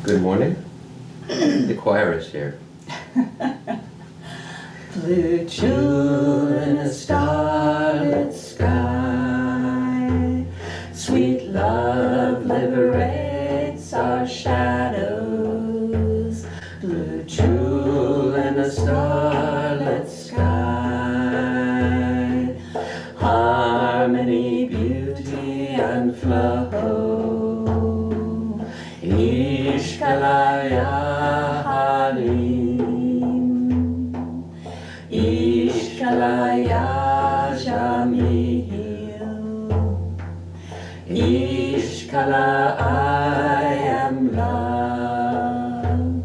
Good morning. The choir is here. Blue jewel in a starlit sky, sweet love liberates our shadows. Blue jewel in a starlit sky, harmony, beauty and flow. Ishkalaya Halim, Ishkalaya Jamil, Ishkala I am love,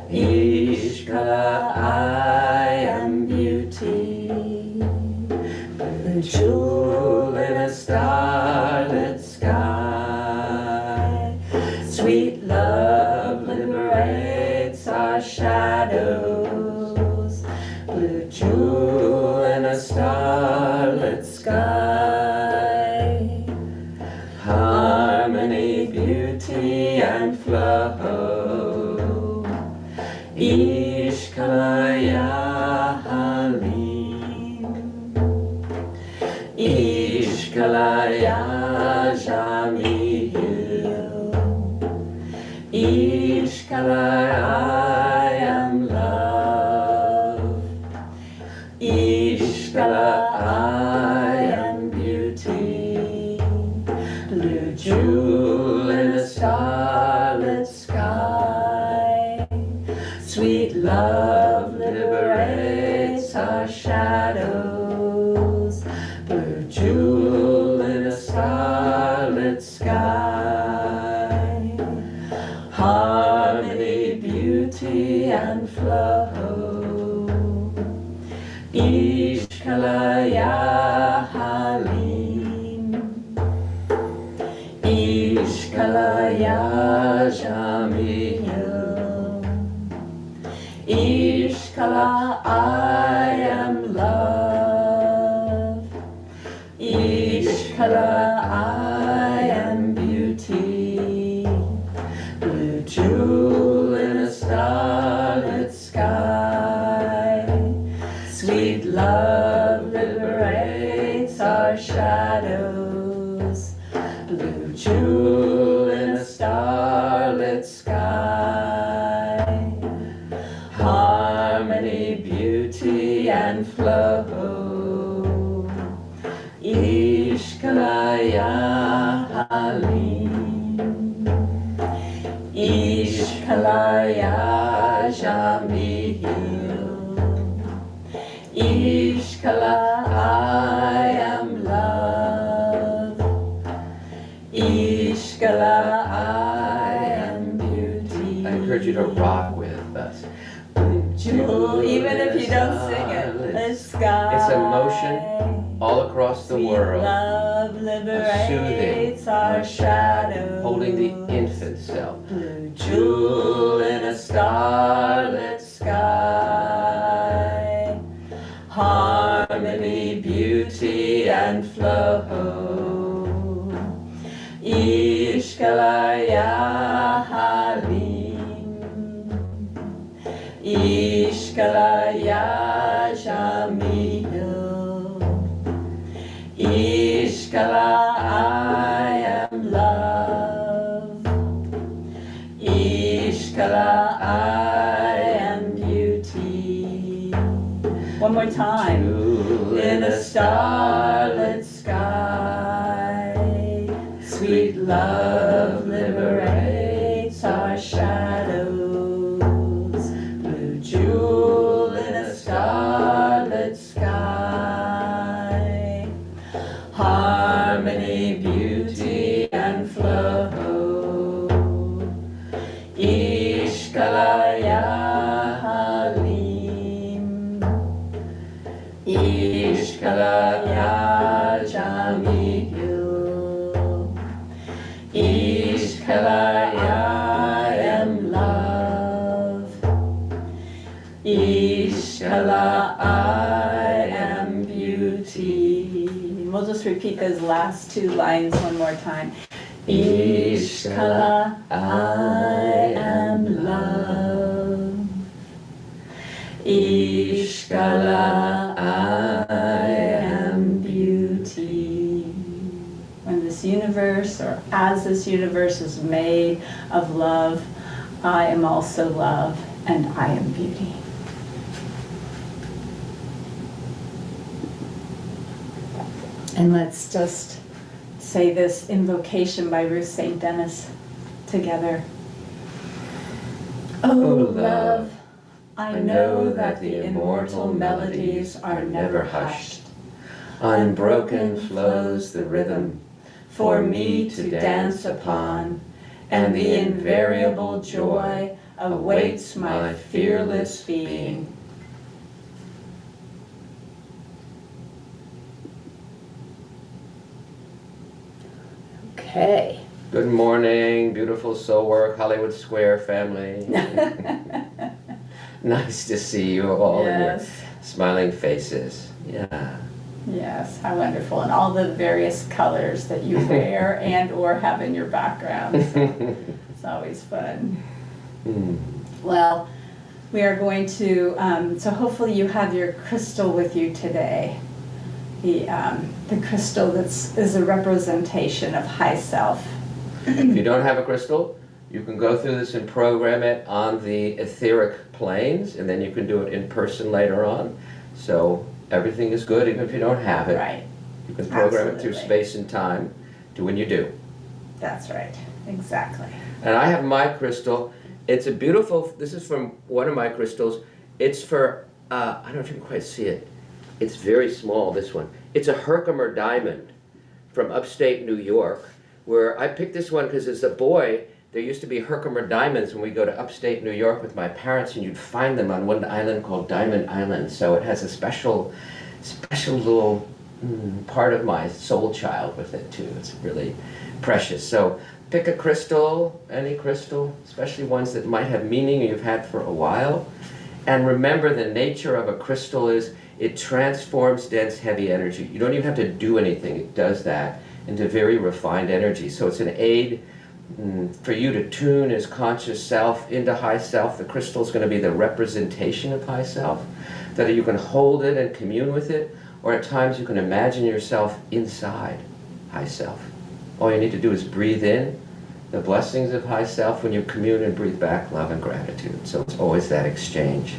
Ishkala I am beauty. The jewel in a starlit sky, sweet love liberates our shadows. Blue jewel in a starlit sky, harmony, beauty and flow. Ishkalaya Halim, Ishkalaya Jamil, Ishkalaya I am love, Ishkala I am beauty. Blue jewel in a starlit sky, sweet love liberates our shadows. Blue jewel in a starlit sky, harmony, beauty and flow. Ishkalaya Halim, Ishkalaya Jamil, Ishkala I am love, Ishkala I am beauty. Blue jewel in a starlit sky, sweet love liberates our shadows. Blue jewel in a starlit sky, harmony, beauty and flow. Ishkalaya Halim, Ishkalaya Jamil, Ishkala I am love, Ishkala I am beauty. I encourage you to rock with us. Jewel, even if you don't sing it, the sky. It's emotion all across the world. Love liberates our shadows. Holding the infant self. Blue jewel in a starlit sky, harmony, beauty and flow. Ishkalaya Halim, Ishkalaya Jamil, Ishkala I am love, Ishkala I am beauty. One more time. In a starlit sky, sweet love liberates our shadows. Blue jewel in a starlit sky, harmony, beauty and flow. Ishkalaya Halim, Ishkalaya Jamil, Ishkalaya I am love, Ishkalaya just repeat those last two lines one more time. Ishkala, I am love. Ishkala, I am beauty. When this universe, or as this universe is made of love, I am also love, and I am beauty. And let's just say this invocation by Ruth St. Denis together. Oh, love, I know that the immortal melodies are never hushed. Unbroken flows the rhythm for me to dance upon, and the invariable joy awaits my fearless being. Okay. Good morning, beautiful soul work, Hollywood Square family. Nice to see you all in your smiling faces. Yeah. Yes, how wonderful. And all the various colors that you wear and or have in your background. So it's always fun. Well, we are going to, so hopefully you have your crystal with you today. The crystal is a representation of high self. If you don't have a crystal, you can go through this and program it on the etheric planes, and then you can do it in person later on. So everything is good even if you don't have it. Right. You can program it through space and time to when you do. That's right. Exactly. And I have my crystal. It's a beautiful, this is from one of my crystals. It's for, I don't know if you can quite see it. It's very small, this one. It's a Herkimer diamond from upstate New York, where I picked this one because as a boy, there used to be Herkimer diamonds when we go to upstate New York with my parents, and you'd find them on one island called Diamond Island. So it has a special little part of my soul child with it too. It's really precious. So pick a crystal, any crystal, especially ones that might have meaning you've had for a while. And remember, the nature of a crystal is it transforms dense, heavy energy. You don't even have to do anything. It does that into very refined energy. So it's an aid for you to tune as conscious self into high self. The crystal is going to be the representation of high self, that you can hold it and commune with it, or at times you can imagine yourself inside high self. All you need to do is breathe in the blessings of high self when you commune, and breathe back love and gratitude. So it's always that exchange.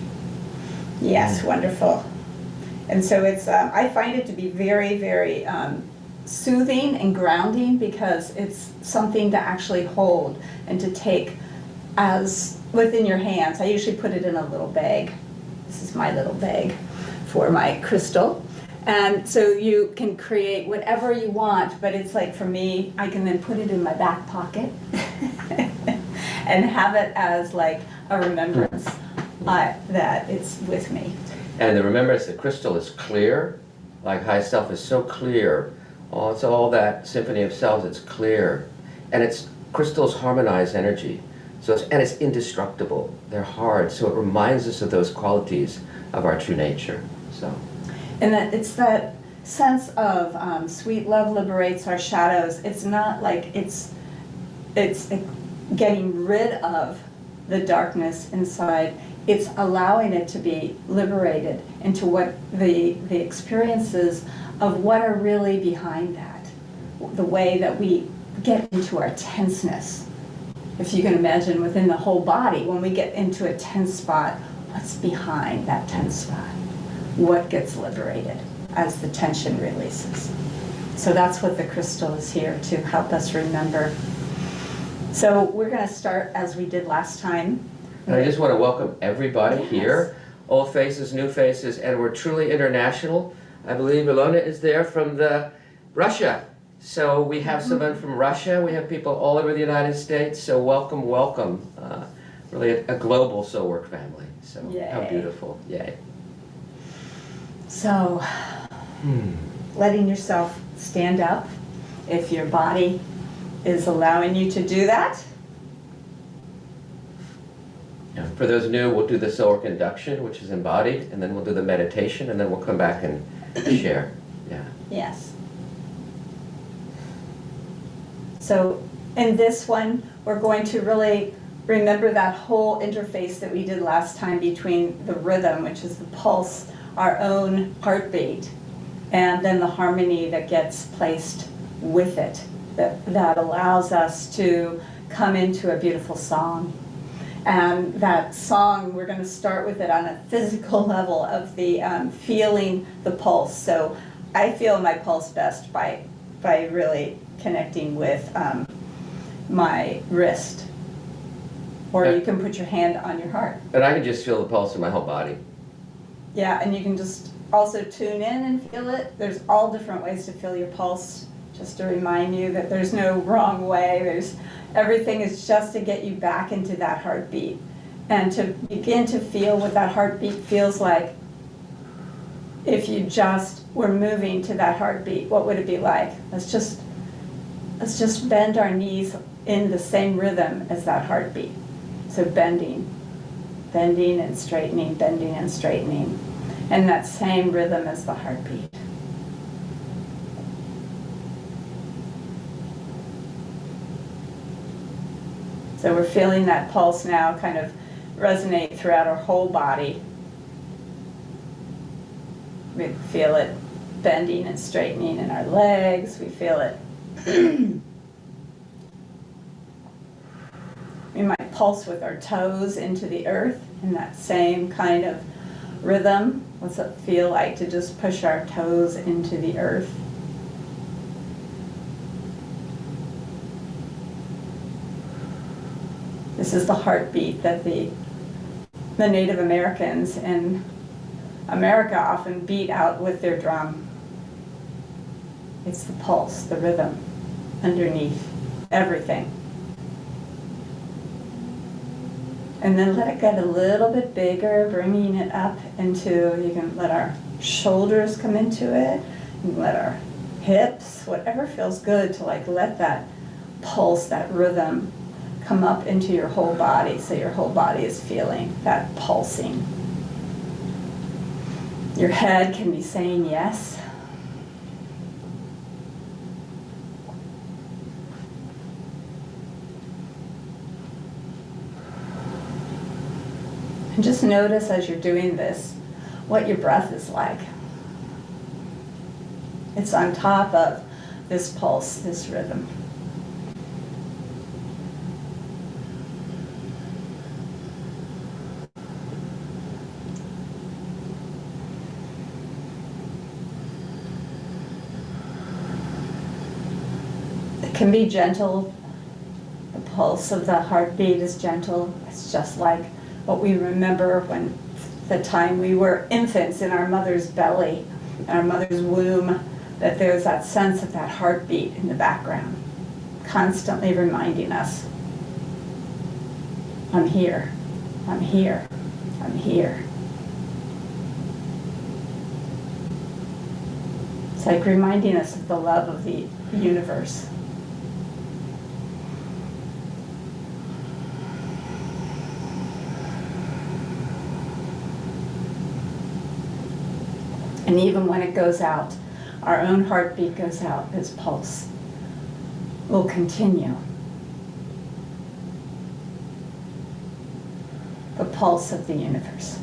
Yes, wonderful. And so it's, I find it to be very, very soothing and grounding, because it's something to actually hold and to take as within your hands. I usually put it in a little bag. This is my little bag for my crystal. And so you can create whatever you want, but it's like, for me, I can then put it in my back pocket and have it as like a remembrance that it's with me. And the remembrance, the crystal is clear, like high self is so clear. Oh, it's all that symphony of selves, it's clear. And crystals harmonize energy. So it's indestructible. They're hard, so it reminds us of those qualities of our true nature. So. And that it's that sense of sweet love liberates our shadows. It's not like it's getting rid of the darkness inside. It's allowing it to be liberated into what the experiences of what are really behind that. The way that we get into our tenseness. If you can imagine within the whole body, when we get into a tense spot, what's behind that tense spot? What gets liberated as the tension releases? So that's what the crystal is here to help us remember. So we're going to start as we did last time. And I just want to welcome everybody here, old faces, new faces, and we're truly international. I believe Ilona is there from Russia. So we have someone from Russia. We have people all over the United States. So welcome, welcome. Really a global soul work family. So how beautiful. Yay. So letting yourself stand up if your body is allowing you to do that. Yeah. For those new, we'll do the soul work induction, which is embodied, and then we'll do the meditation, and then we'll come back and share. Yeah. Yes. So in this one, we're going to really remember that whole interface that we did last time between the rhythm, which is the pulse, our own heartbeat, and then the harmony that gets placed with it, that allows us to come into a beautiful song. And that song, we're going to start with it on a physical level of the feeling the pulse. So I feel my pulse best by really connecting with my wrist. Or you can put your hand on your heart. And I can just feel the pulse in my whole body. Yeah, and you can just also tune in and feel it. There's all different ways to feel your pulse, just to remind you that there's no wrong way. Everything is just to get you back into that heartbeat and to begin to feel what that heartbeat feels like. If you just were moving to that heartbeat, what would it be like? Let's just bend our knees in the same rhythm as that heartbeat. So bending and straightening, bending and straightening, and that same rhythm as the heartbeat. So we're feeling that pulse now kind of resonate throughout our whole body. We feel it bending and straightening in our legs. We feel it. We might pulse with our toes into the earth in that same kind of rhythm. What's it feel like to just push our toes into the earth? This is the heartbeat that the Native Americans in America often beat out with their drum. It's the pulse, the rhythm, underneath everything. And then let it get a little bit bigger, bringing it up into, you can let our shoulders come into it, and let our hips, whatever feels good to let that pulse, that rhythm come up into your whole body, so your whole body is feeling that pulsing. Your head can be saying yes. And just notice as you're doing this what your breath is like. It's on top of this pulse, this rhythm. It can be gentle. The pulse of the heartbeat is gentle. It's just like what we remember when the time we were infants in our mother's belly, in our mother's womb, that there's that sense of that heartbeat in the background, constantly reminding us, I'm here, I'm here, I'm here. It's like reminding us of the love of the universe. And even when it goes out, our own heartbeat goes out, this pulse will continue. The pulse of the universe.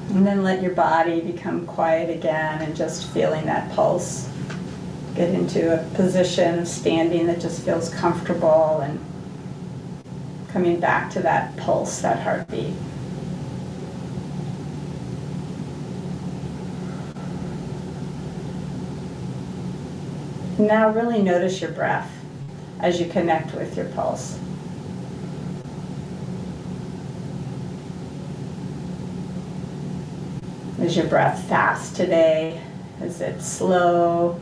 And then let your body become quiet again and just feeling that pulse. Get into a position of standing that just feels comfortable and coming back to that pulse, that heartbeat. Now really notice your breath as you connect with your pulse. Is your breath fast today? Is it slow?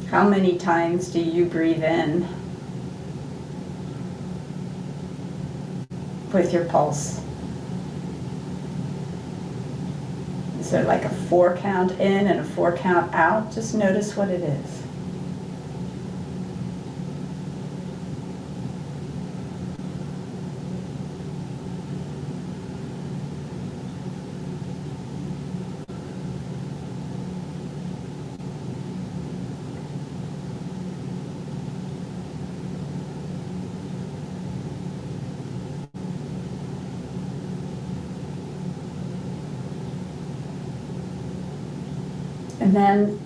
How many times do you breathe in with your pulse? Is there like a 4 count in and a 4 count out? Just notice what it is. And then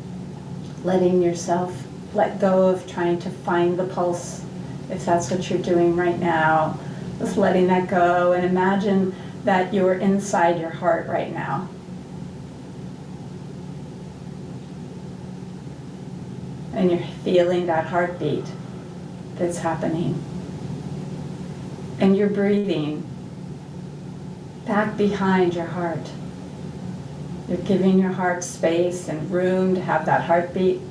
letting yourself let go of trying to find the pulse, if that's what you're doing right now. Just letting that go and imagine that you're inside your heart right now. And you're feeling that heartbeat that's happening. And you're breathing back behind your heart. You're giving your heart space and room to have that heartbeat.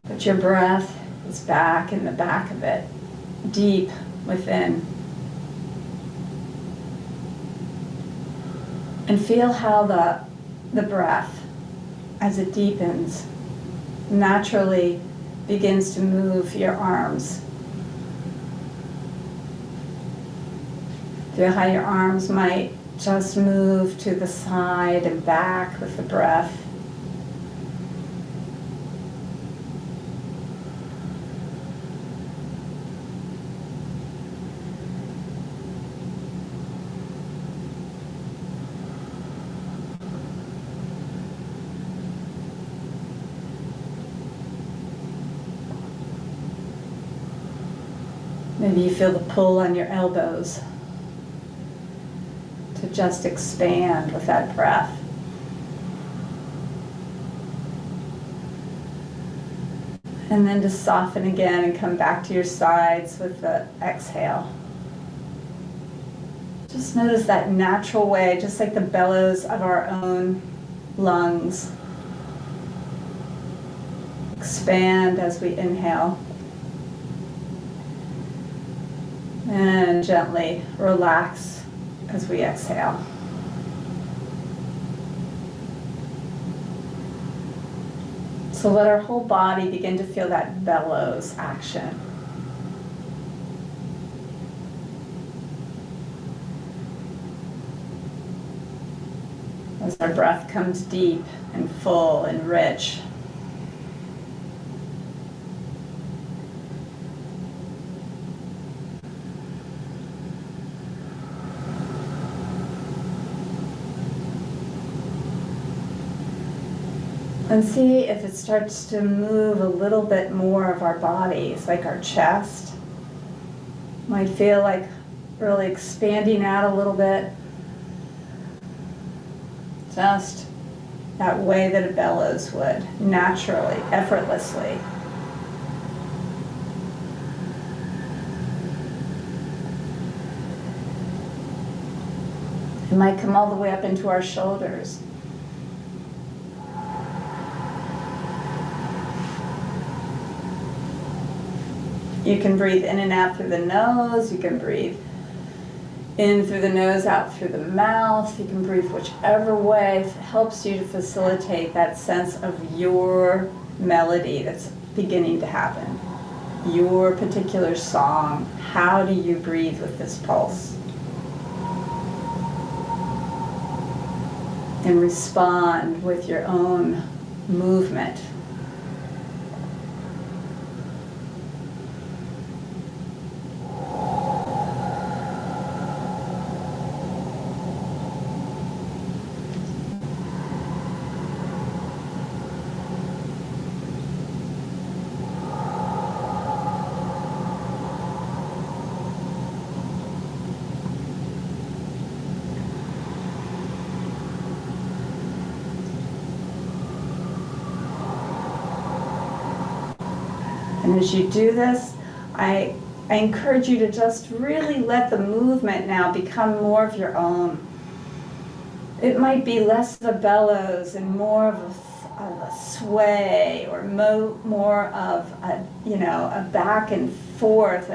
But your breath is back in the back of it, deep within. And feel how the breath, as it deepens, naturally begins to move your arms. Feel how your arms might just move to the side and back with the breath. Maybe you feel the pull on your elbows to just expand with that breath. And then to soften again and come back to your sides with the exhale. Just notice that natural way, just like the bellows of our own lungs. Expand as we inhale. And gently relax as we exhale. So let our whole body begin to feel that bellows action. As our breath comes deep and full and rich. And see if it starts to move a little bit more of our bodies, like our chest. Might feel like really expanding out a little bit. Just that way that a bellows would, naturally, effortlessly. It might come all the way up into our shoulders. You can breathe in and out through the nose. You can breathe in through the nose, out through the mouth. You can breathe whichever way helps you to facilitate that sense of your melody that's beginning to happen. Your particular song. How do you breathe with this pulse? And respond with your own movement. And as you do this, I encourage you to just really let the movement now become more of your own. It might be less of a bellows and more of a sway, or more of a back and forth,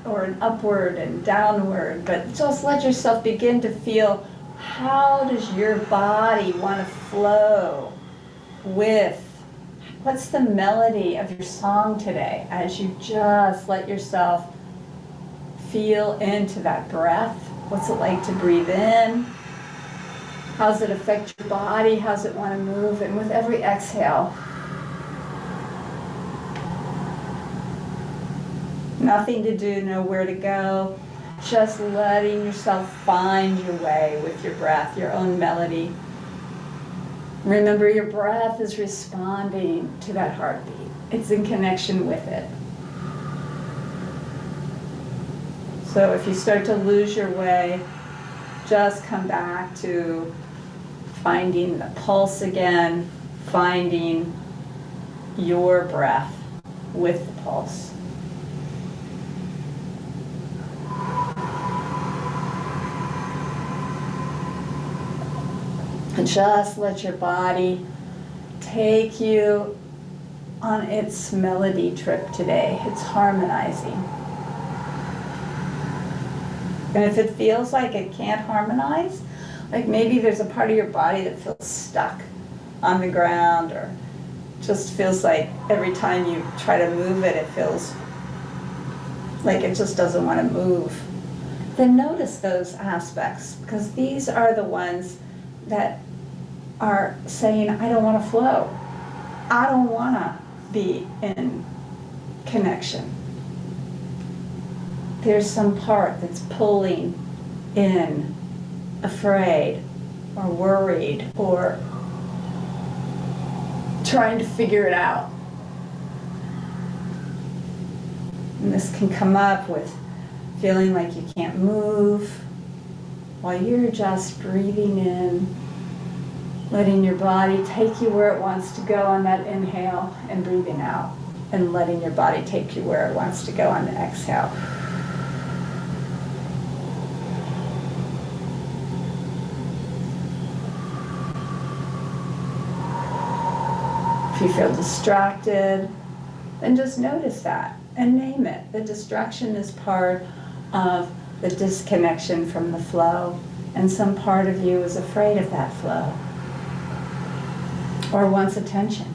or an upward and downward. But just let yourself begin to feel, how does your body want to flow with, what's the melody of your song today, as you just let yourself feel into that breath. What's it like to breathe in? How does it affect your body? How does it want to move? And with every exhale, nothing to do, nowhere to go. Just letting yourself find your way with your breath, your own melody. Remember, your breath is responding to that heartbeat. It's in connection with it. So if you start to lose your way, just come back to finding the pulse again, finding your breath with the pulse. And just let your body take you on its melody trip today. It's harmonizing. And if it feels like it can't harmonize, like maybe there's a part of your body that feels stuck on the ground, or just feels like every time you try to move it, it feels like it just doesn't want to move, then notice those aspects, because these are the ones that are saying, I don't want to flow. I don't want to be in connection. There's some part that's pulling in, afraid or worried or trying to figure it out. And this can come up with feeling like you can't move while you're just breathing in, letting your body take you where it wants to go on that inhale, and breathing out, and letting your body take you where it wants to go on the exhale. If you feel distracted, then just notice that and name it. The distraction is part of the disconnection from the flow, and some part of you is afraid of that flow or wants attention.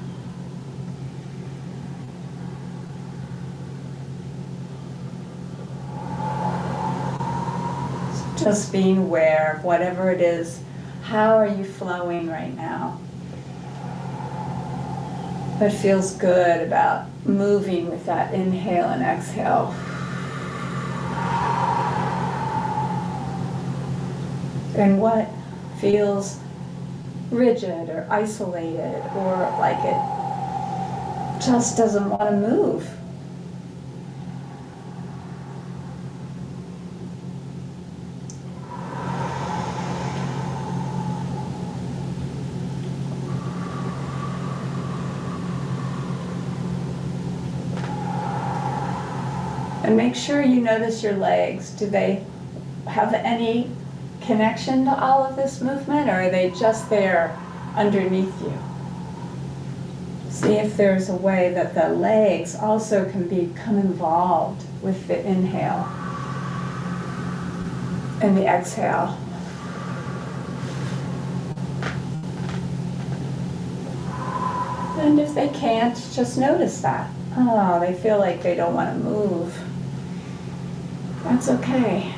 Just being aware of whatever it is. How are you flowing right now? What feels good about moving with that inhale and exhale? And what feels rigid or isolated, or like it just doesn't want to move? And make sure you notice your legs. Do they have any connection to all of this movement, or are they just there underneath you? See if there's a way that the legs also can become involved with the inhale and the exhale. And if they can't, just notice that. Oh, they feel like they don't want to move. That's okay.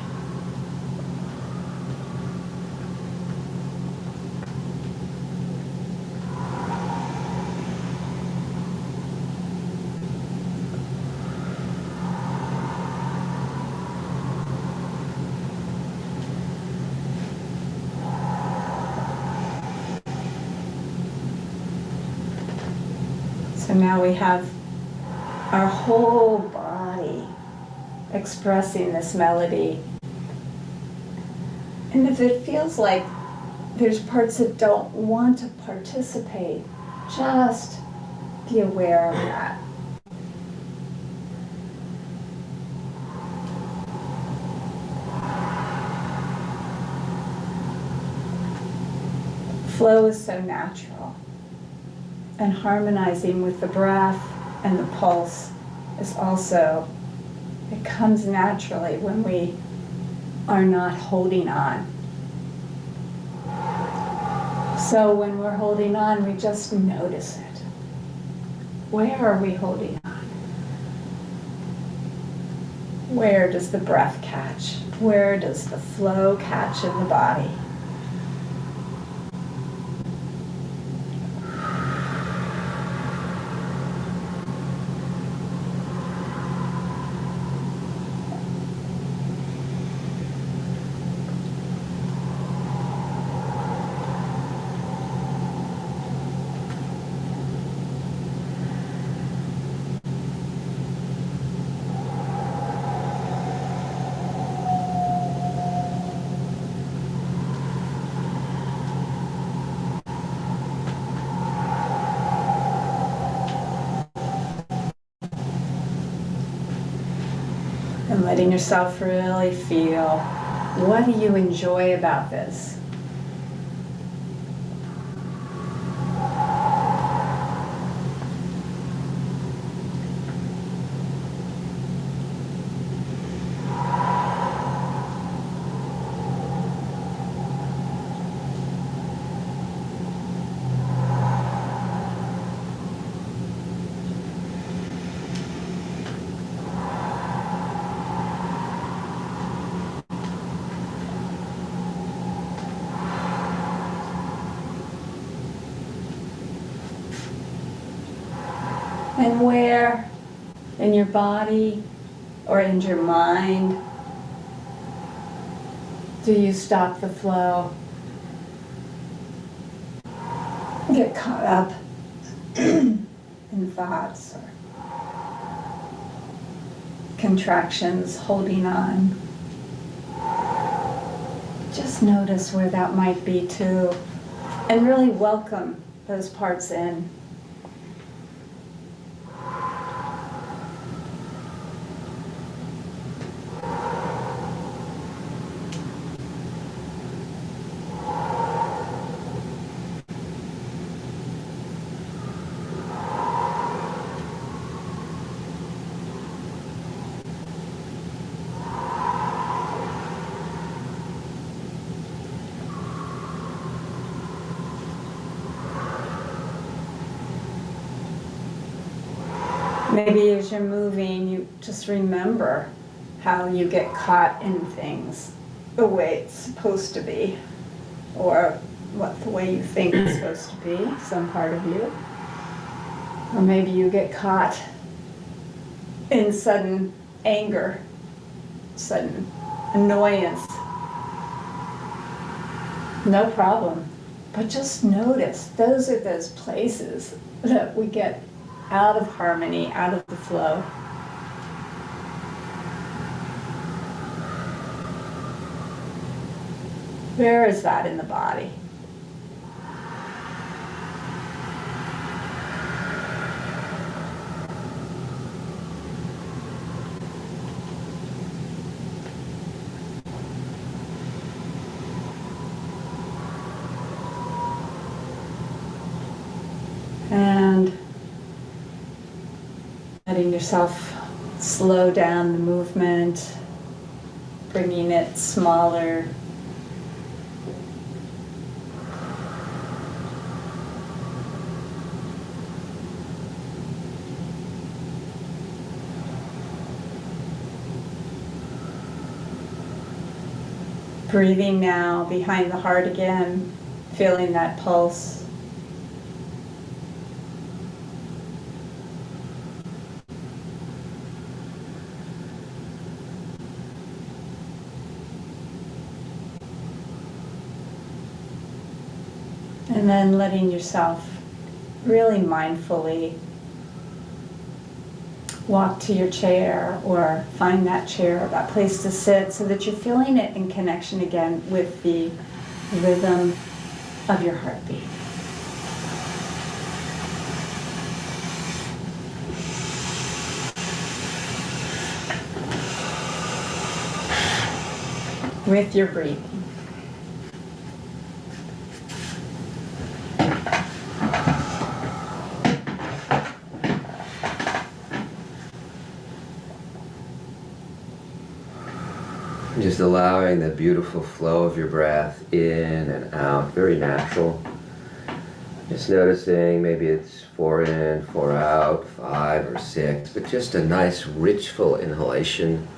So now we have our whole body expressing this melody. And if it feels like there's parts that don't want to participate, just be aware of that. Flow is so natural, and harmonizing with the breath and the pulse is also, it comes naturally when we are not holding on. So when we're holding on, we just notice it. Where are we holding on? Where does the breath catch? Where does the flow catch in the body? And letting yourself really feel, what do you enjoy about this? And where in your body or in your mind do you stop the flow? Get caught up in thoughts or contractions, holding on. Just notice where that might be too, and really welcome those parts in. Maybe as you're moving, you just remember how you get caught in things the way it's supposed to be, or what the way you think it's supposed to be, some part of you. Or maybe you get caught in sudden anger, sudden annoyance. No problem. But just notice, those are those places that we get out of harmony, out of the flow. Where is that in the body? And letting yourself slow down the movement, bringing it smaller. Breathing now behind the heart again, feeling that pulse. And then letting yourself really mindfully walk to your chair or find that chair, that place to sit, so that you're feeling it in connection again with the rhythm of your heartbeat. With your breathing. Just allowing the beautiful flow of your breath in and out, very natural. Just noticing maybe it's 4 in, 4 out, 5 or 6, but just a nice rich full inhalation,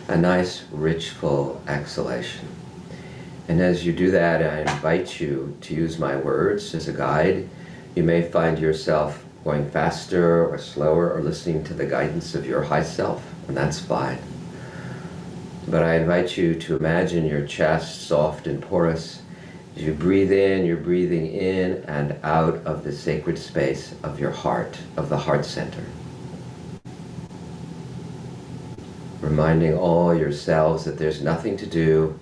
a nice rich full exhalation. And as you do that, I invite you to use my words as a guide. You may find yourself going faster or slower or listening to the guidance of your high self, and that's fine. But I invite you to imagine your chest soft and porous. As you breathe in, you're breathing in and out of the sacred space of your heart, of the heart center. Reminding all your selves that there's nothing to do,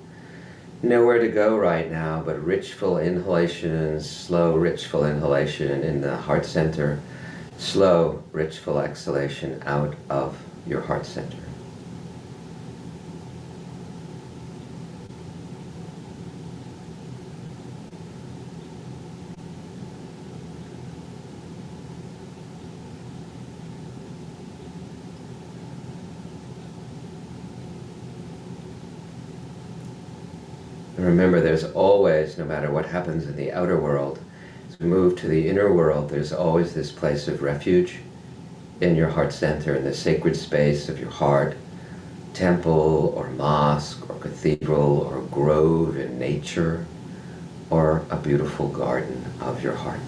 nowhere to go right now, but rich full inhalation, slow rich full inhalation in the heart center, slow rich full exhalation out of your heart center. remember, there's always, no matter what happens in the outer world, as we move to the inner world, there's always this place of refuge in your heart center, in the sacred space of your heart, temple or mosque or cathedral or grove in nature, or a beautiful garden of your heart.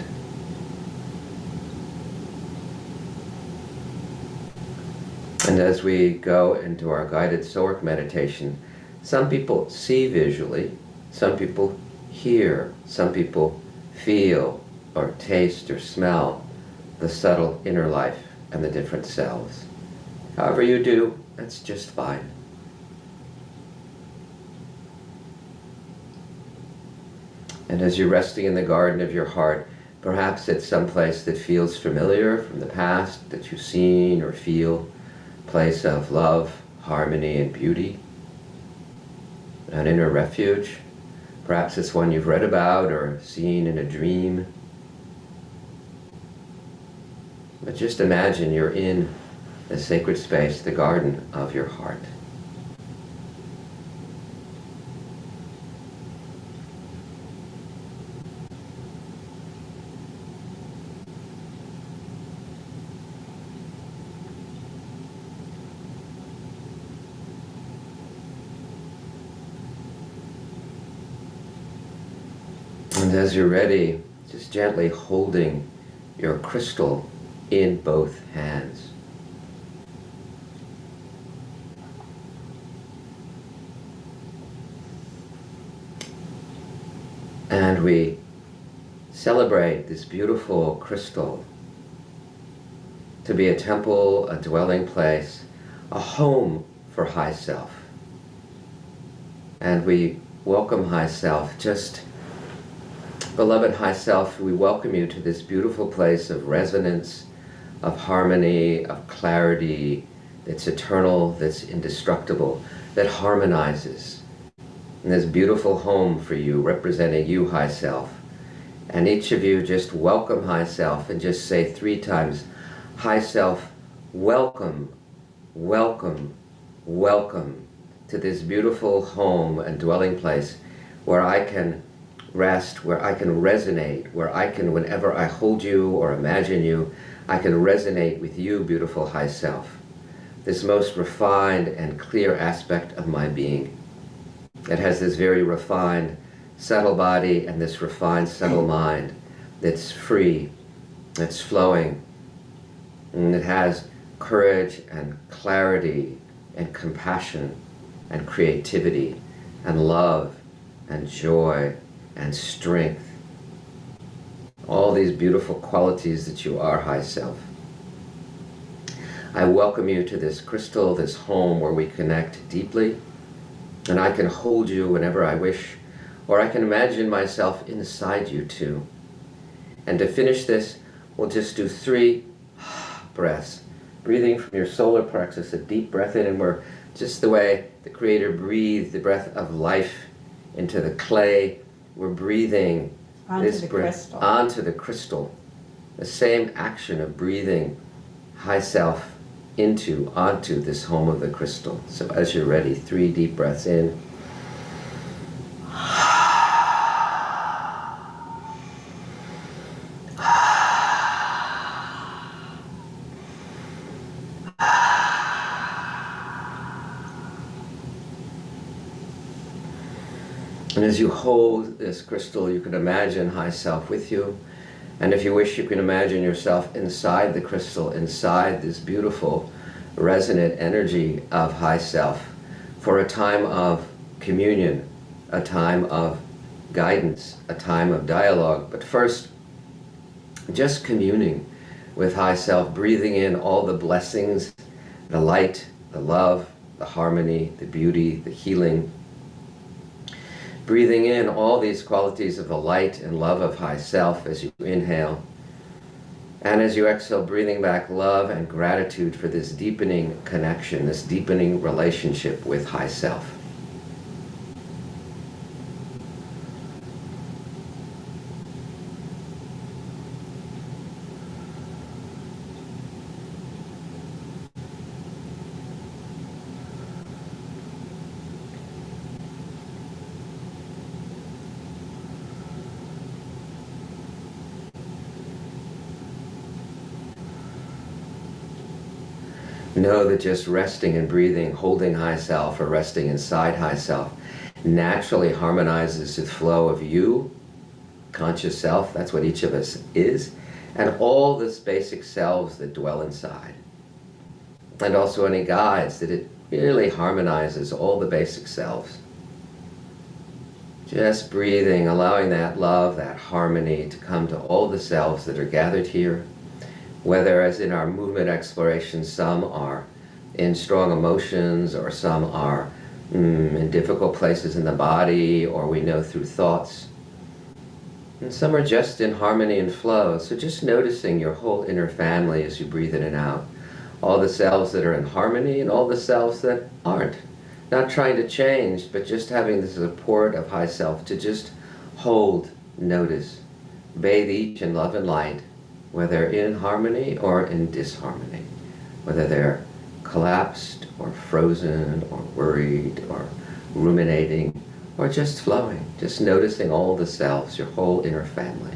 And as we go into our guided soul work meditation, some people see visually, some people hear, some people feel or taste or smell the subtle inner life and the different selves. However you do, that's just fine. And as you're resting in the garden of your heart, perhaps it's some place that feels familiar from the past, that you've seen or feel, place of love, harmony, and beauty, an inner refuge. Perhaps it's one you've read about or seen in a dream. But just imagine you're in the sacred space, the garden of your heart. And as you're ready, just gently holding your crystal in both hands. And we celebrate this beautiful crystal to be a temple, a dwelling place, a home for High Self. And we welcome High Self. Just, beloved High Self, we welcome you to this beautiful place of resonance, of harmony, of clarity, that's eternal, that's indestructible, that harmonizes. And this beautiful home for you, representing you, High Self. And each of you just welcome High Self and just say 3 times, High Self, welcome, welcome, welcome to this beautiful home and dwelling place where I can rest, where I can resonate, where I can, whenever I hold you or imagine you, I can resonate with you, beautiful High Self, this most refined and clear aspect of my being. It has this very refined, subtle body and this refined, subtle mind that's free, that's flowing, and it has courage and clarity and compassion and creativity and love and joy and strength. All these beautiful qualities that you are, High Self. I welcome you to this crystal, this home where we connect deeply, and I can hold you whenever I wish, or I can imagine myself inside you too. And to finish this, we'll just do 3 breaths. Breathing from your solar plexus, a deep breath in, and we're just the way the Creator breathed the breath of life into the clay. We're breathing this breath onto the crystal. The same action of breathing High Self onto this home of the crystal. So as you're ready, 3 deep breaths in. And as you hold this crystal, you can imagine High Self with you. And if you wish, you can imagine yourself inside the crystal, inside this beautiful, resonant energy of High Self for a time of communion, a time of guidance, a time of dialogue. But first, just communing with High Self, breathing in all the blessings, the light, the love, the harmony, the beauty, the healing. Breathing in all these qualities of the light and love of High Self as you inhale. And as you exhale, breathing back love and gratitude for this deepening connection, this deepening relationship with High Self. Know that just resting and breathing, holding high self or resting inside high self naturally harmonizes the flow of you, conscious self, that's what each of us is, and all this basic selves that dwell inside. And also any guides, that it really harmonizes all the basic selves. Just breathing, allowing that love, that harmony to come to all the selves that are gathered here. Whether, as in our movement exploration, some are in strong emotions, or some are in difficult places in the body, or we know through thoughts. And some are just in harmony and flow. So just noticing your whole inner family as you breathe in and out. All the selves that are in harmony and all the selves that aren't. Not trying to change, but just having the support of high self to just hold, notice, bathe each in love and light, whether in harmony or in disharmony, whether they're collapsed or frozen or worried or ruminating or just flowing, just noticing all the selves, your whole inner family.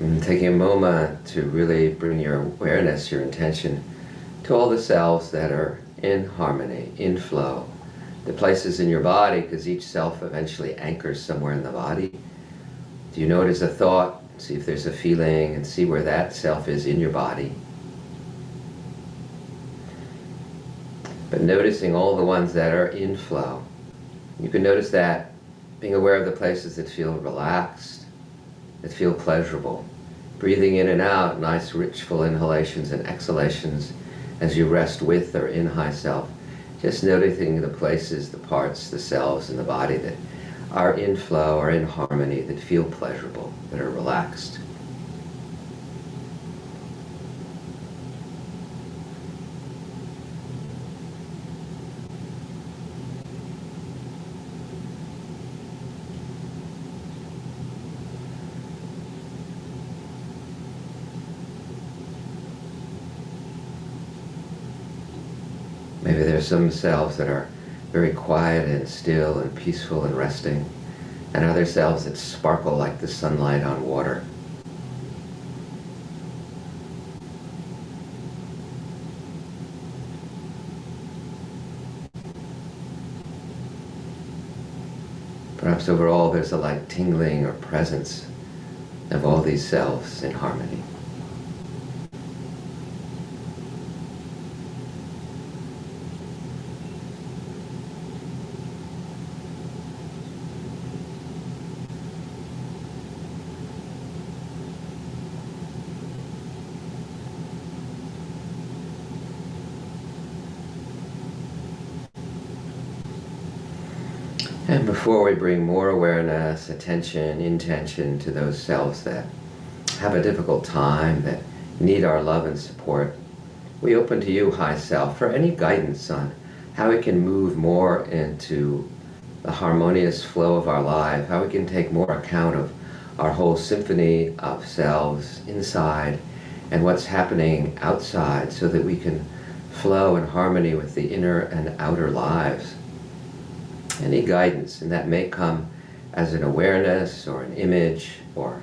And taking a moment to really bring your awareness, your intention, to all the selves that are in harmony, in flow. The places in your body, because each self eventually anchors somewhere in the body. Do you notice a thought? See if there's a feeling, and see where that self is in your body. But noticing all the ones that are in flow. You can notice that, being aware of the places that feel relaxed, that feel pleasurable. Breathing in and out, nice rich full inhalations and exhalations as you rest with or in high self. Just noticing the places, the parts, the selves in the body that are in flow or in harmony, that feel pleasurable, that are relaxed. Maybe there's some selves that are very quiet and still and peaceful and resting, and other selves that sparkle like the sunlight on water. Perhaps overall there's a light tingling or presence of all these selves in harmony. And before we bring more awareness, attention, intention to those selves that have a difficult time, that need our love and support, we open to you, High Self, for any guidance on how we can move more into the harmonious flow of our life, how we can take more account of our whole symphony of selves inside and what's happening outside, so that we can flow in harmony with the inner and outer lives. Any guidance, and that may come as an awareness or an image or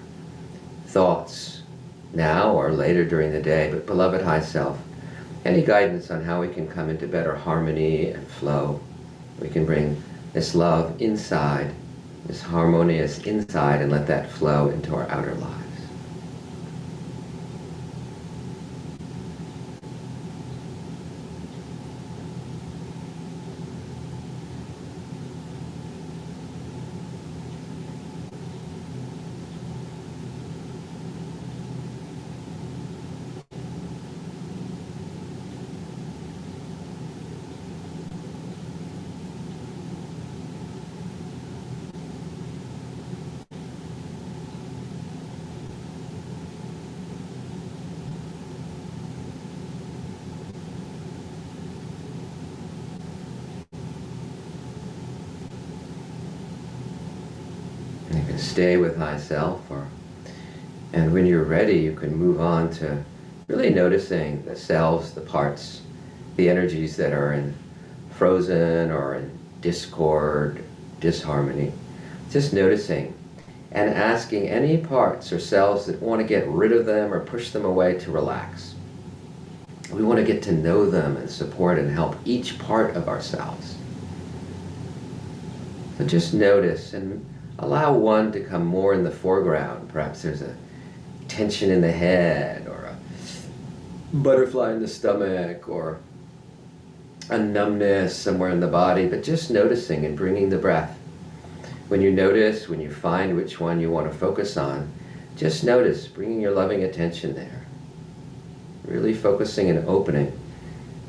thoughts now or later during the day, but beloved High Self, any guidance on how we can come into better harmony and flow. We can bring this love inside, this harmonious inside, and let that flow into our outer lives. can stay with high self, and when you're ready, you can move on to really noticing the selves, the parts, the energies that are in frozen or in discord, disharmony. Just noticing and asking any parts or selves that want to get rid of them or push them away to relax. We want to get to know them and support and help each part of ourselves. So just notice and allow one to come more in the foreground. Perhaps there's a tension in the head, or a butterfly in the stomach, or a numbness somewhere in the body, but just noticing and bringing the breath. When you notice, when you find which one you want to focus on, just notice, bringing your loving attention there. Really focusing and opening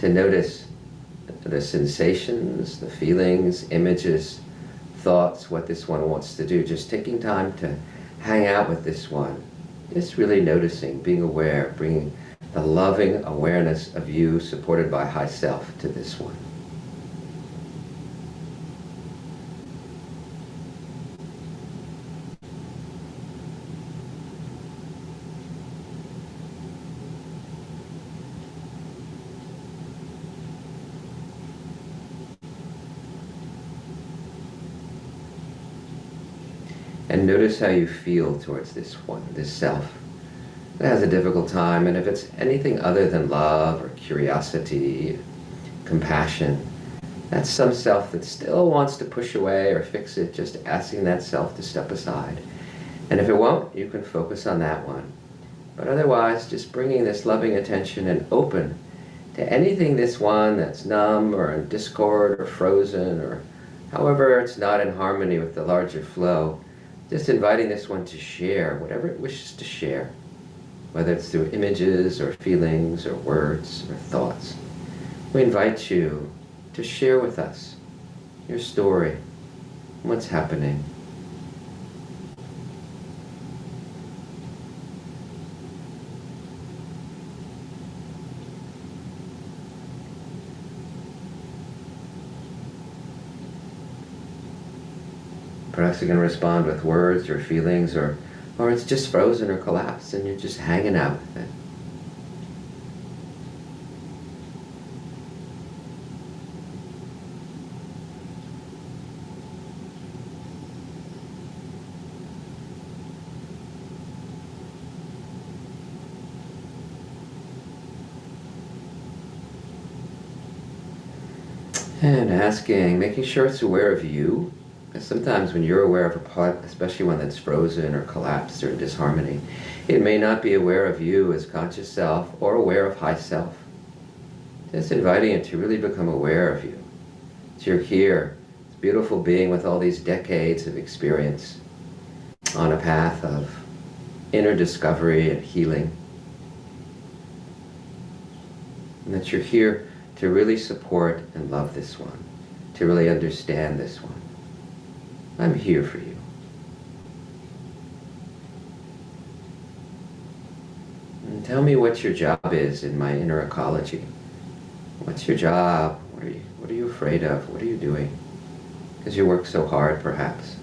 to notice the sensations, the feelings, images, thoughts, what this one wants to do. Just taking time to hang out with this one. Just really noticing, being aware, bringing the loving awareness of you supported by high self to this one. And notice how you feel towards this one, this self. It has a difficult time, and if it's anything other than love or curiosity, compassion, that's some self that still wants to push away or fix it, just asking that self to step aside. And if it won't, you can focus on that one. But otherwise, just bringing this loving attention and open to anything this one that's numb or in discord or frozen, or however it's not in harmony with the larger flow. Just inviting this one to share whatever it wishes to share, whether it's through images or feelings or words or thoughts. We invite you to share with us your story, what's happening. Perhaps you can respond with words or feelings, or it's just frozen or collapsed and you're just hanging out with it. And asking, making sure it's aware of you. Because sometimes when you're aware of a part, especially one that's frozen or collapsed or in disharmony, it may not be aware of you as conscious self or aware of high self. Just inviting it to really become aware of you. So you're here, this beautiful being with all these decades of experience on a path of inner discovery and healing. And that you're here to really support and love this one, to really understand this one. I'm here for you. And tell me what your job is in my inner ecology. What's your job? What are you afraid of? What are you doing? Because you work so hard, perhaps.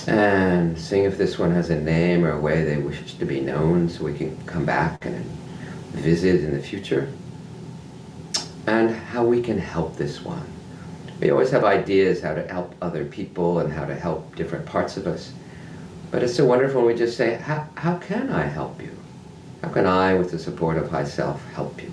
And seeing if this one has a name or a way they wish to be known, so we can come back and visit in the future. And how we can help this one. We always have ideas how to help other people and how to help different parts of us. But it's so wonderful when we just say, how can I help you? How can I, with the support of high self, help you?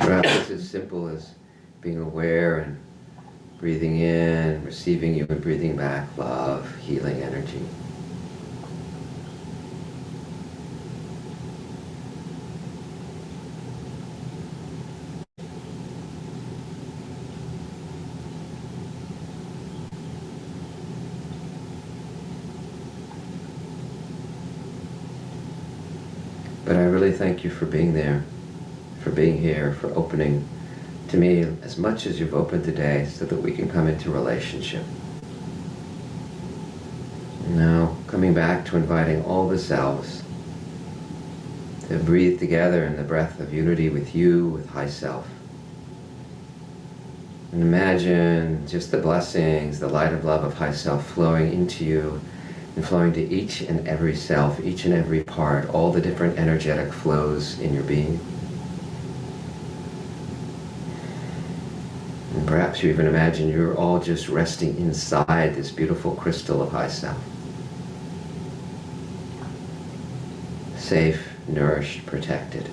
Perhaps it's as simple as being aware and breathing in, receiving you, and breathing back love, healing energy. But I really thank you for being there, for being here, for opening to me as much as you've opened today so that we can come into relationship. Now, coming back to inviting all the selves to breathe together in the breath of unity with you, with High Self. And imagine just the blessings, the light of love of High Self flowing into you and flowing to each and every self, each and every part, all the different energetic flows in your being. And perhaps you even imagine you're all just resting inside this beautiful crystal of High Self. Safe, nourished, protected.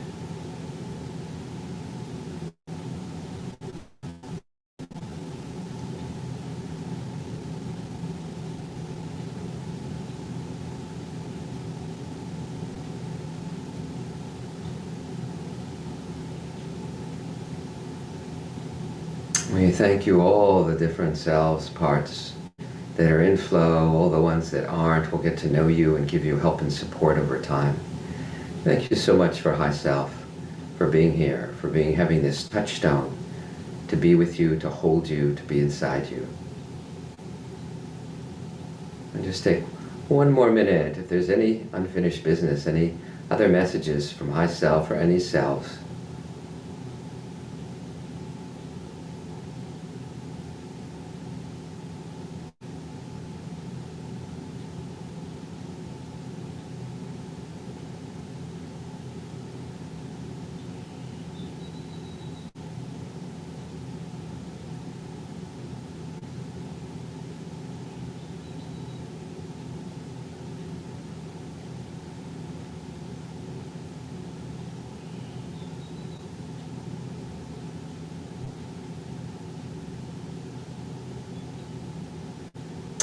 We thank you, all the different selves, parts that are in flow, all the ones that aren't will get to know you and give you help and support over time. Thank you so much for High Self, for being here, for having this touchstone to be with you, to hold you, to be inside you. And just take one more minute. If there's any unfinished business, any other messages from High Self or any selves,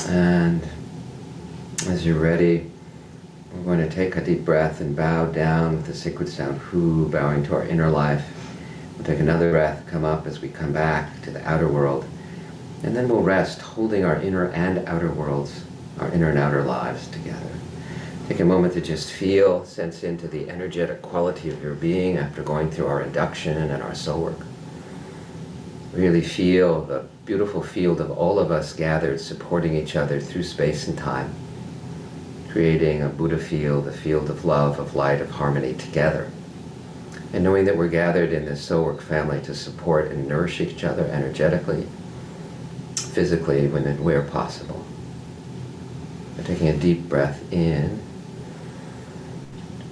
and as you're ready, we're going to take a deep breath and bow down with the sacred sound Hu, bowing to our inner life. We'll take another breath, come up as we come back to the outer world, and then we'll rest, holding our inner and outer worlds, our inner and outer lives together. Take a moment to just feel, sense into the energetic quality of your being after going through our induction and our soul work. Really feel the beautiful field of all of us gathered, supporting each other through space and time, creating a Buddha field, a field of love, of light, of harmony together. And knowing that we're gathered in this soul work family to support and nourish each other energetically, physically, when and where possible. We're taking a deep breath in,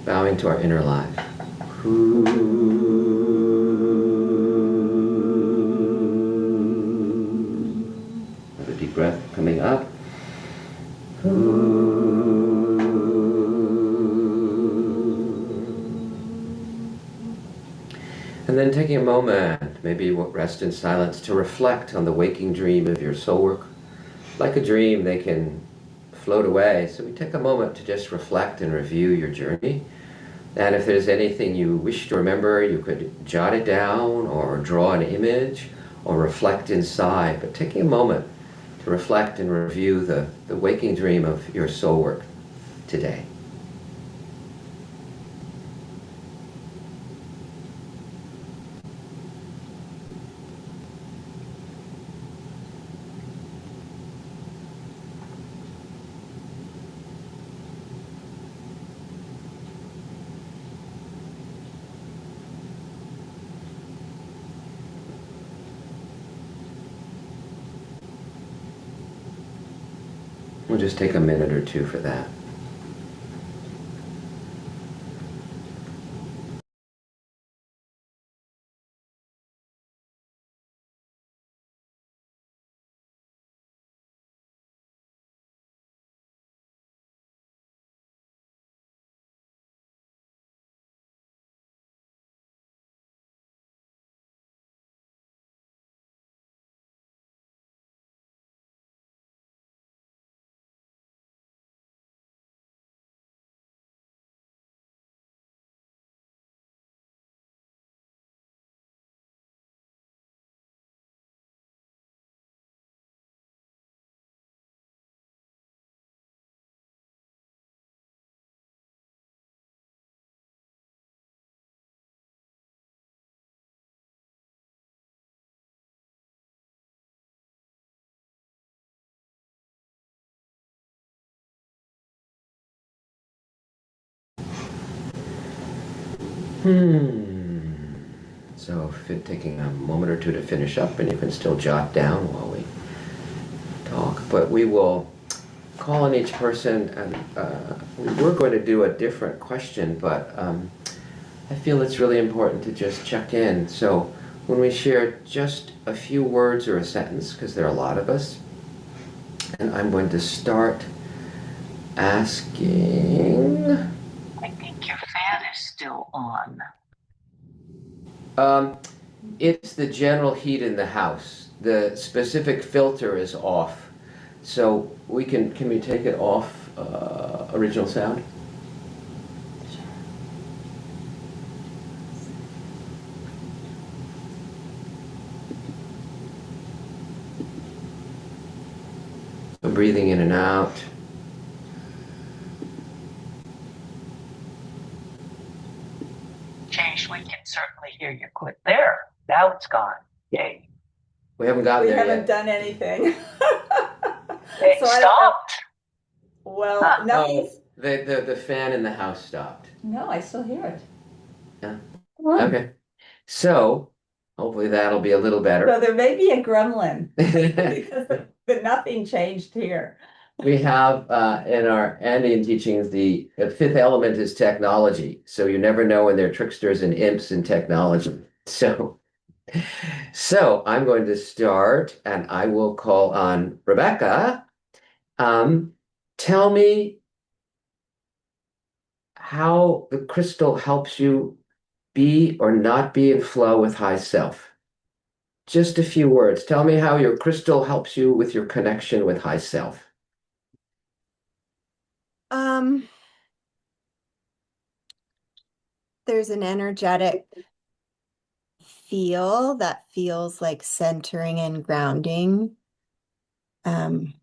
bowing to our inner life. Another deep breath coming up. And then taking a moment, maybe rest in silence, to reflect on the waking dream of your soul work. Like a dream, they can float away. So we take a moment to just reflect and review your journey. And if there's anything you wish to remember, you could jot it down or draw an image or reflect inside. But taking a moment to reflect and review the waking dream of your soul work today. We'll just take a minute or two for that. Hmm. So, taking a moment or two to finish up, and you can still jot down while we talk. But we will call on each person, and we were going to do a different question, but I feel it's really important to just check in. So, when we share just a few words or a sentence, because there are a lot of us, and I'm going to start asking. I think your fan is still on. Um, it's the general heat in the house. The specific filter is off. So can we take it off original sound? So breathing in and out. Changed, we can certainly hear you click there. Now it's gone. Yay. We haven't gotten We there haven't yet. done anything. It So I don't know. stopped. Well, Huh. nothing's, The fan in the house stopped. no, I still hear it. Yeah. Okay. So hopefully that'll be a little So better. there may be a gremlin because the nothing changed here. We have in our Andean teachings, the fifth element is technology. So you never know when they're tricksters and imps in technology. So I'm going to start and I will call on Rebecca. Um, Tell me how the crystal helps you be or not be in flow with high self. Just a few words. Tell me how your crystal helps you with your connection with high self. Um, there's an energetic feel that feels like centering and grounding. Um,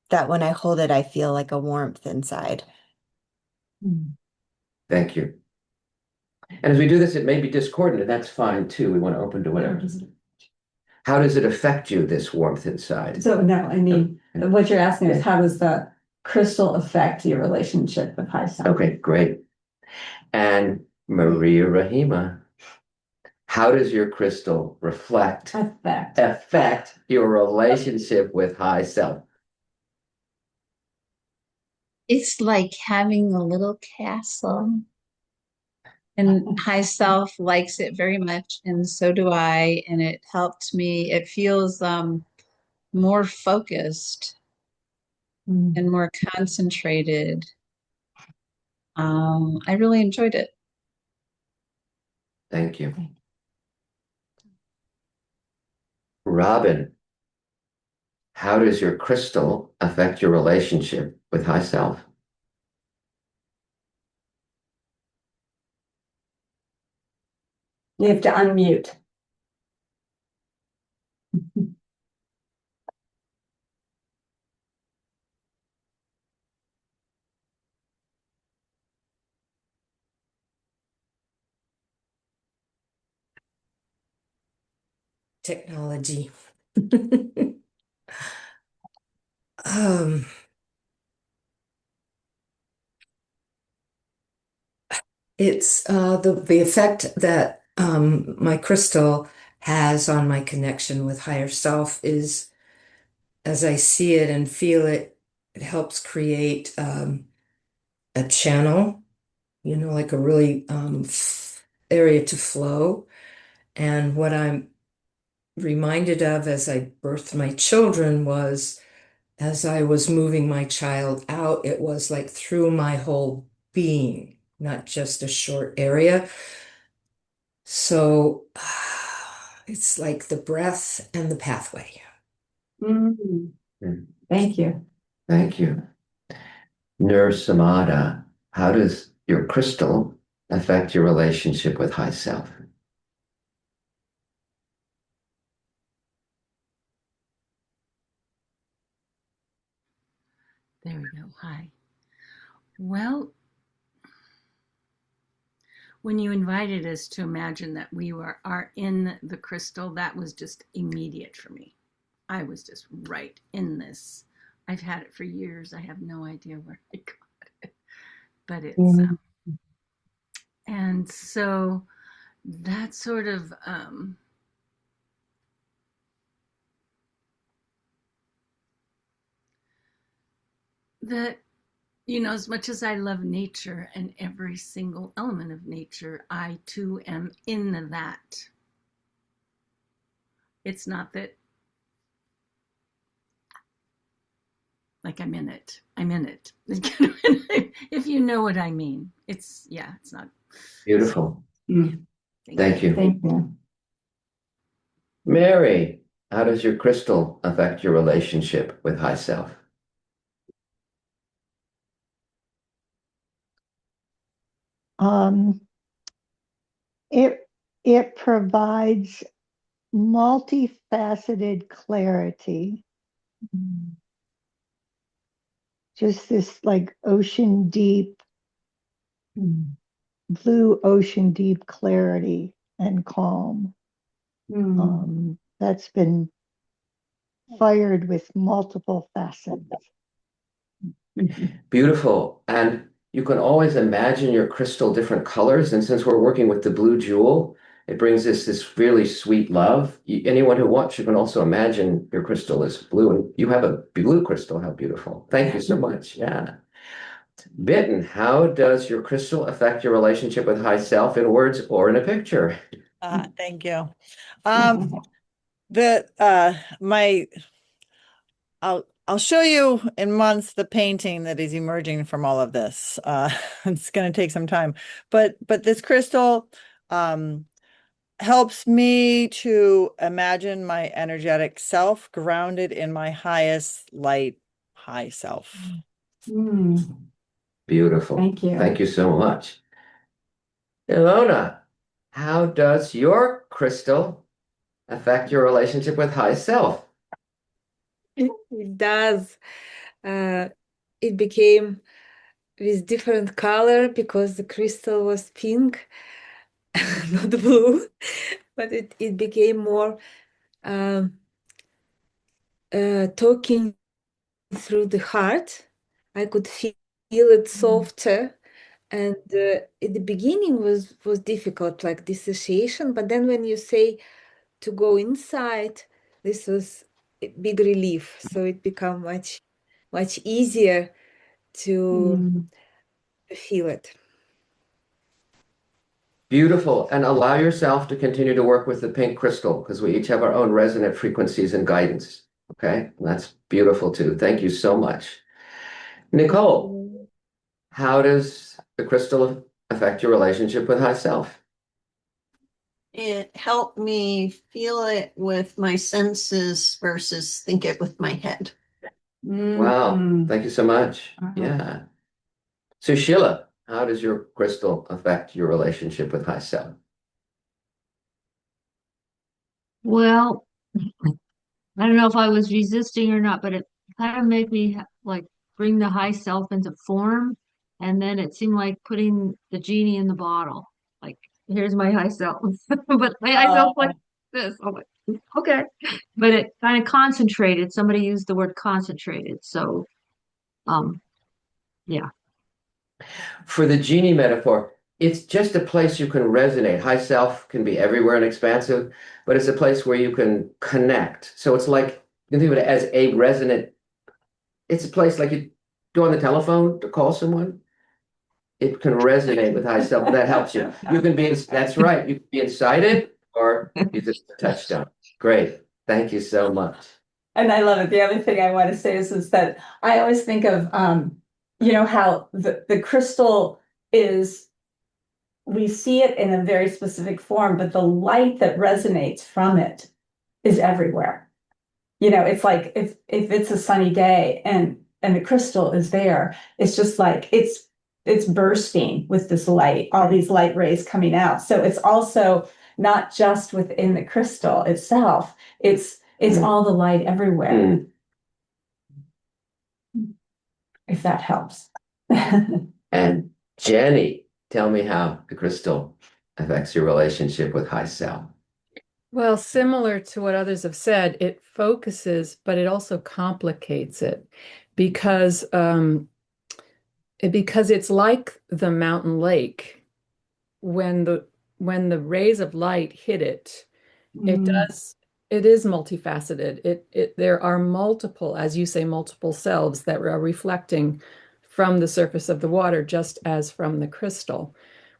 that when I hold it, I feel like a warmth inside. Thank you. And as we do this, it may be discordant, and that's fine too. We want to open to whatever. How does it affect you, this warmth inside? So no, I mean, what you're asking is how does the crystal affect your relationship with high self? Okay, great. And Maria Rahima, how does your crystal affect your relationship with high self? It's like having a little castle. And high self likes it very much, and so do I. And it helped me. It feels more focused and more concentrated. I really enjoyed it. Thank you. Robin, how does your crystal affect your relationship with high self? You have to unmute. Technology. um, it's the effect that my crystal has on my connection with higher self is as I see it and feel it, it helps create a channel, like a really area to flow. And what I'm reminded of as I birthed my children was as I was moving my child out, it was like through my whole being, not just a short area. So it's like the breath and the pathway. Mm. Thank you. Thank you. Nurse Samada, how does your crystal affect your relationship with high self? There we go. Hi. Well, when you invited us to imagine that are in the crystal, that was just immediate for me. I was just right in this. I've had it for years. I have no idea where I got it, but And so that sort of that as much as I love nature and every single element of nature, I too am in that. It's not that like I'm in it. I'm in it. If you know what I mean. It's not. Beautiful. Thank you. Thank you. Mary, how does your crystal affect your relationship with high self? Um, it provides multifaceted clarity. Just this like ocean deep, blue ocean deep clarity and calm. That's been fired with multiple facets. Beautiful. And you can always imagine your crystal different colors. And since we're working with the blue jewel, it brings us this really sweet love. Anyone who wants, you can also imagine your crystal is blue. And you have a blue crystal. How beautiful. Thank you so much. Yeah. Bitten, how does your crystal affect your relationship with high self in words or in a picture? Thank you. The my I'll show you in months the painting that is emerging from all of this. It's going to take some time, but this crystal helps me to imagine my energetic self grounded in my highest light, high self. Beautiful. Thank you. Thank you so much. Ilona, how does your crystal affect your relationship with high self? It does. It became with different color because the crystal was pink, not blue, but it became more talking through the heart. I could feel it softer. And at the beginning was difficult, like dissociation. But then when you say to go inside, this was a big relief. So it became much easier to feel it. Beautiful. And allow yourself to continue to work with the pink crystal because we each have our own resonant frequencies and guidance. Okay. And that's beautiful too. Thank you so much. Nicole, how does the crystal affect your relationship with high self? It helped me feel it with my senses versus think it with my head. Wow. Thank you so much. Yeah. So Sheila, how does your crystal affect your relationship with high self? Well, I don't know if I was resisting or not, but it kind of made me like bring the high self into form. And then it seemed like putting the genie in the bottle. Like, here's my high self. But my high self like this. I'm like, okay. But it kind of concentrated. Somebody used the word concentrated. So, yeah. For the genie metaphor, it's just a place you can resonate. High self can be everywhere and expansive, but it's a place where you can connect. So it's like, you can think of it as a resonant, it's a place like you go on the telephone to call someone. It can resonate with high self. That helps you. You can be, that's right. You can be inside it or you just touched on. Great. Thank you so much. And I love it. The other thing I want to say is that I always think of, how the crystal is, we see it in a very specific form, but the light that resonates from it is everywhere. It's like if it's a sunny day and the crystal is there, it's just like it's bursting with this light, all these light rays coming out. So it's also not just within the crystal itself, it's all the light everywhere. If that helps. And Jenny, tell me how the crystal affects your relationship with high self. Well, similar to what others have said, it focuses, but it also complicates it because it's like the mountain lake when the rays of light hit it, it Mm. it is multifaceted. There are multiple, as you say, multiple selves that are reflecting from the surface of the water, just as from the crystal.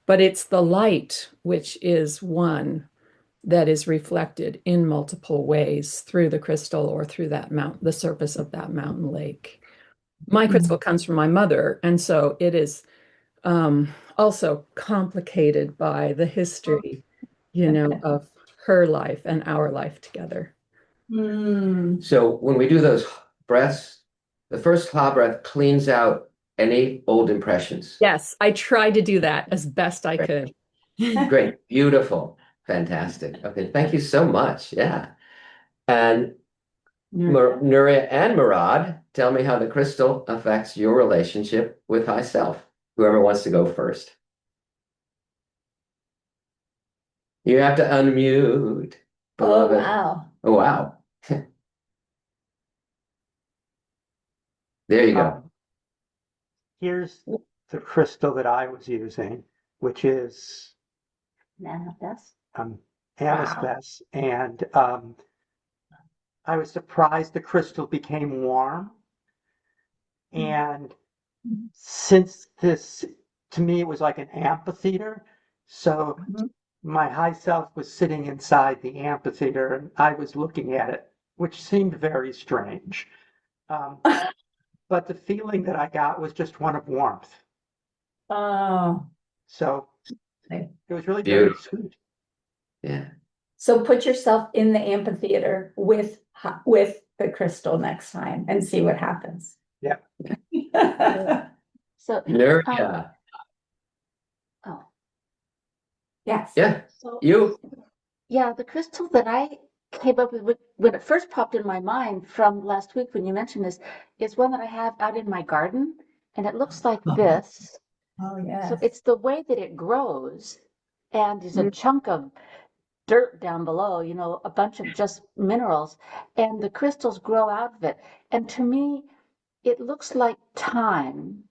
But it's the light which is one that is reflected in multiple ways through the crystal or through that the surface of that mountain lake. My crystal comes from my mother, and so it is also complicated by the history, of her life and our life together. So when we do those breaths, the first ha breath cleans out any old impressions. Yes, I tried to do that as best I could. Great, beautiful, fantastic. Okay, thank you so much. Yeah. And Nuria and Murad, tell me how the crystal affects your relationship with high self. Whoever wants to go first. You have to unmute, beloved. wow. Oh, wow. There you go. Here's the crystal that I was using, which is Manifest. amethyst, and I was surprised the crystal became warm. And since this, to me, it was like an amphitheater. So my high self was sitting inside the amphitheater, and I was looking at it, which seemed very strange. But the feeling that I got was just one of warmth. Oh. So it was really very Beautiful. sweet. Yeah. So put yourself in the amphitheater with the crystal next time and see what happens. Yeah. So, Nuria. Oh. Yes. Yeah. so You. yeah, the crystal that I came up with when it first popped in my mind from last week when you mentioned this is one that I have out in my garden, and it looks like this. Oh, So yes. it's the way that it grows, and there's a chunk of dirt down below, a bunch of just minerals, and the crystals grow out of it. And to me, it looks like time,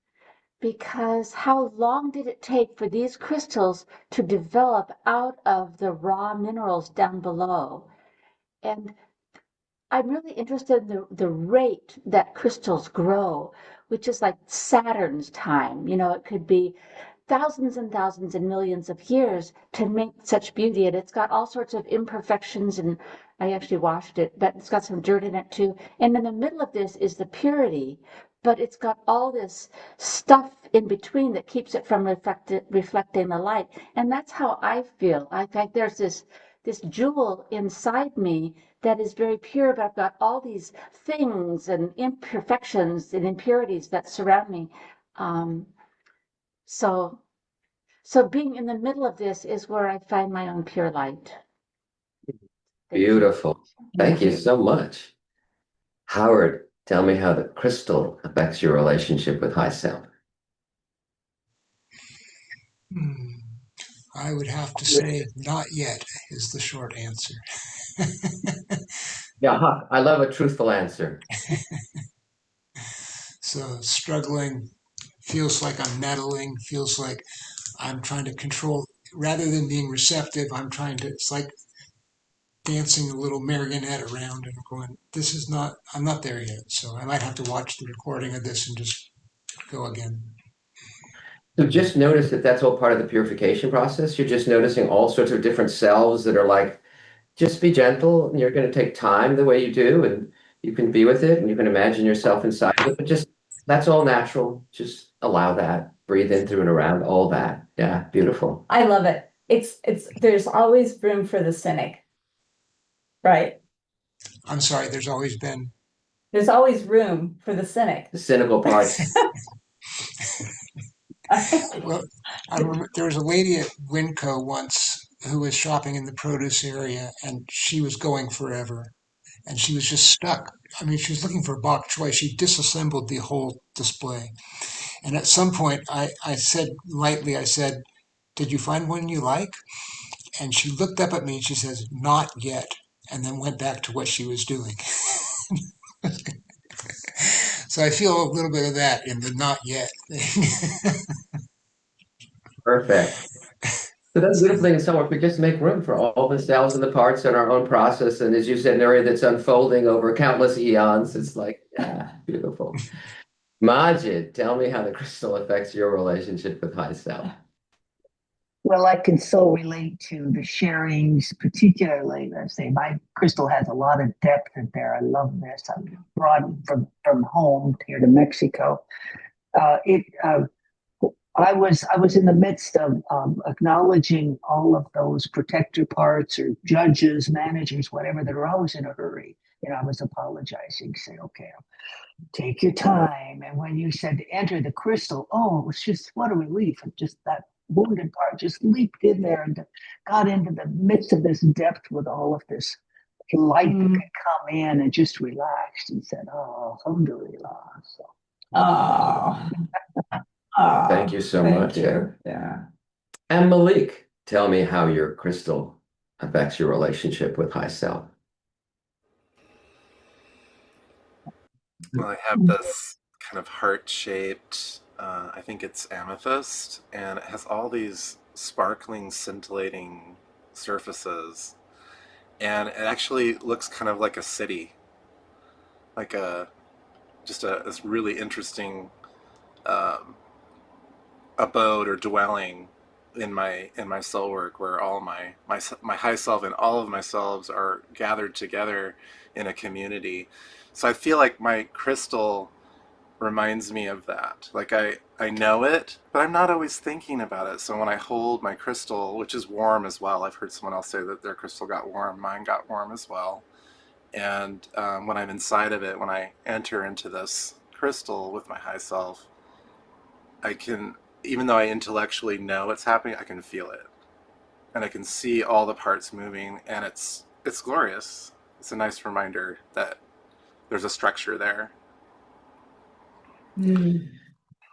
because how long did it take for these crystals to develop out of the raw minerals down below? And I'm really interested in the rate that crystals grow, which is like Saturn's time. It could be thousands and thousands and millions of years to make such beauty. And it's got all sorts of imperfections, and I actually washed it, but it's got some dirt in it too. And in the middle of this is the purity, but it's got all this stuff in between that keeps it from reflecting the light. And that's how I feel. I think there's this jewel inside me that is very pure, but I've got all these things and imperfections and impurities that surround me. Um, so, so being in the middle of this is where I find my own pure light. Thank you. Beautiful. Thank you so much. Howard, tell me how the crystal affects your relationship with high self. I would have to say not yet is the short answer. Yeah, I love a truthful answer. So struggling, feels like I'm meddling, feels like I'm trying to control, rather than being receptive, it's like dancing a little marionette around and going, I'm not there yet. So I might have to watch the recording of this and just go again. So just notice that that's all part of the purification process. You're just noticing all sorts of different selves that are like, just be gentle, and you're going to take time the way you do, and you can be with it, and you can imagine yourself inside of it. But just that's all natural. Just allow that. Breathe in through and around all that. Yeah, beautiful. I love it. There's always room for the cynic, right? I'm sorry, there's always been. There's always room for the cynic. The cynical parts. Well, I remember there was a lady at Winco once who was shopping in the produce area, and she was going forever, and she was just stuck. I mean, she was looking for a bok choy. She disassembled the whole display. And at some point, I said lightly, I said, "Did you find one you like?" And she looked up at me and she says, "Not yet," and then went back to what she was doing. So I feel a little bit of that in the not yet thing. Perfect. So that's the beautiful thing in some work. We just make room for all the cells and the parts in our own process. And as you said, an area that's unfolding over countless eons. It's like, yeah, beautiful. Majid, tell me how the crystal affects your relationship with high self. Well, I can so relate to the sharings, particularly. I say my crystal has a lot of depth in there. I love this. I brought it from home here to Mexico. It I was in the midst of acknowledging all of those protector parts or judges, managers, whatever, that are always in a hurry. I was apologizing, say, okay, take your time. And when you said to enter the crystal, oh, it was just what a relief. And just that wounded part just leaped in there and got into the midst of this depth with all of this light that could come in, and just relaxed and said, oh, alhamdulillah. So, Oh, Thank you so thank much. you. Yeah. And Malik, tell me how your crystal affects your relationship with high self. Well, I have this kind of heart-shaped, I think it's amethyst, and it has all these sparkling, scintillating surfaces, and it actually looks kind of like a city, like this really interesting um, abode or dwelling in my soul work, where all my high self and all of my selves are gathered together in a community. So I feel like my crystal reminds me of that. Like I know it, but I'm not always thinking about it. So when I hold my crystal, which is warm as well, I've heard someone else say that their crystal got warm, mine got warm as well. And when I'm inside of it, when I enter into this crystal with my high self, I can, even though I intellectually know it's happening, I can feel it. And I can see all the parts moving, and it's glorious. It's a nice reminder that there's a structure there.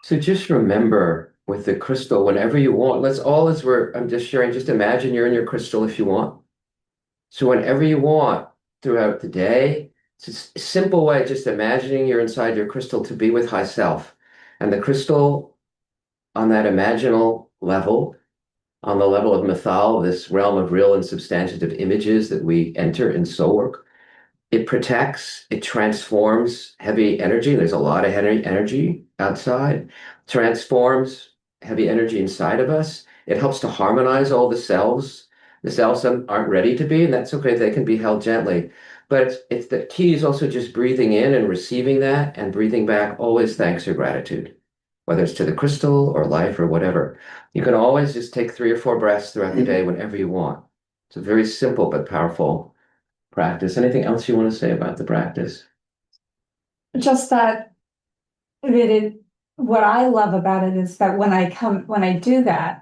So just remember with the crystal, whenever you want, let's all as I'm just sharing, just imagine you're in your crystal if you want. So whenever you want throughout the day, it's a simple way, just imagining you're inside your crystal to be with high self. And the crystal on that imaginal level, on the level of mythal, this realm of real and substantive images that we enter in soul work, it protects, it transforms heavy energy. There's a lot of energy outside, transforms heavy energy inside of us. It helps to harmonize all the selves. The selves aren't ready to be, and that's okay. They can be held gently. But it's the key is also just breathing in and receiving that and breathing back always thanks or gratitude, whether it's to the crystal or life or whatever. You can always just take 3 or 4 breaths throughout the day whenever you want. It's a very simple but powerful practice. Anything else you want to say about the practice? Just what I love about it is that when I do that,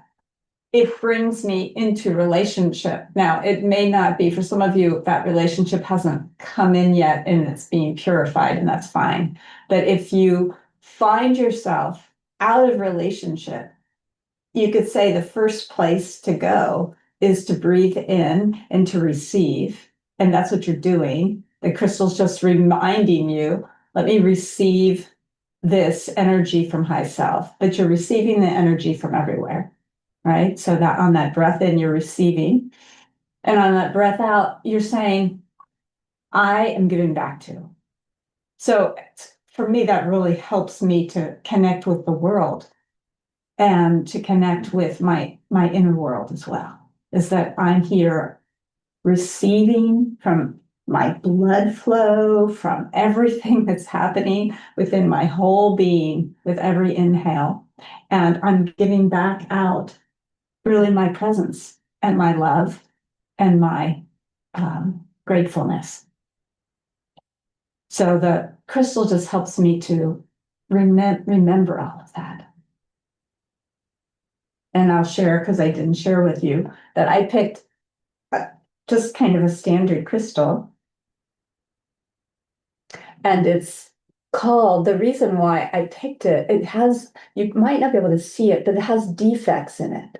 it brings me into relationship. Now, it may not be for some of you, that relationship hasn't come in yet and it's being purified, and that's fine. But if you find yourself out of relationship, you could say the first place to go is to breathe in and to receive. And that's what you're doing. The crystal's just reminding you, let me receive this energy from high self, but you're receiving the energy from everywhere, right? So that on that breath in, you're receiving. And on that breath out, you're saying, I am giving back to. So for me, that really helps me to connect with the world and to connect with my inner world as well, is that I'm here receiving from my blood flow, from everything that's happening within my whole being with every inhale. And I'm giving back out really my presence and my love and my gratefulness. So the crystal just helps me to remember all of that. And I'll share, because I didn't share with you, that I picked just kind of a standard crystal. And it's called, the reason why I picked it, it has, you might not be able to see it, but it has defects in it.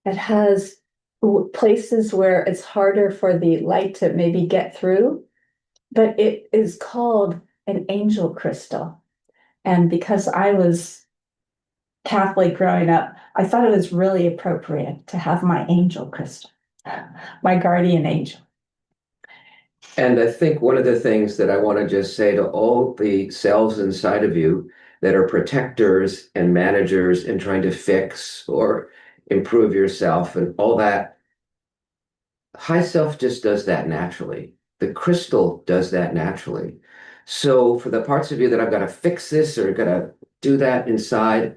It has places where it's harder for the light to maybe get through, but it is called an angel crystal. And because I was Catholic growing up, I thought it was really appropriate to have my angel crystal, my guardian angel. And I think one of the things that I want to just say to all the selves inside of you that are protectors and managers and trying to fix or improve yourself and all that, high self just does that naturally. The crystal does that naturally. So for the parts of you that I've got to fix this or got to do that inside,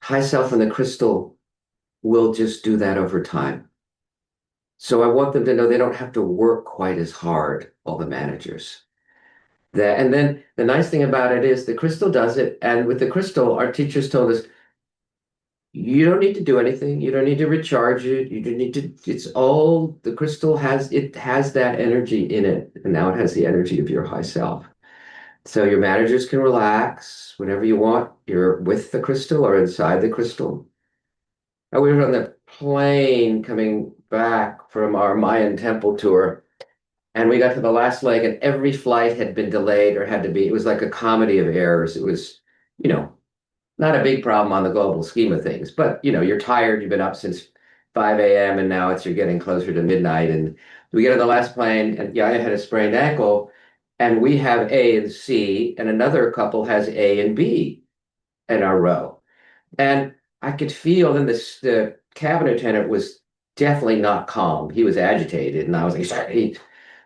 high self and the crystal will just do that over time. So I want them to know they don't have to work quite as hard, all the managers. That, and then the nice thing about it is the crystal does it. And with the crystal, our teachers told us, you don't need to do anything. You don't need to recharge it. You don't need to, it's all the crystal has, it has that energy in it. And now it has the energy of your high self. So your managers can relax whenever you want. You're with the crystal or inside the crystal. And we were on the plane coming back from our Mayan temple tour. And we got to the last leg, and every flight had been delayed or had to be, it was like a comedy of errors. It was, you know, not a big problem on the global scheme of things, but you're tired, you've been up since 5 a.m. and now you're getting closer to midnight. And we get on the last plane, and Yaya had a sprained ankle, and we have A and C, and another couple has A and B in our row. And I could feel then the cabin attendant was definitely not calm. He was agitated, and I was like, sorry.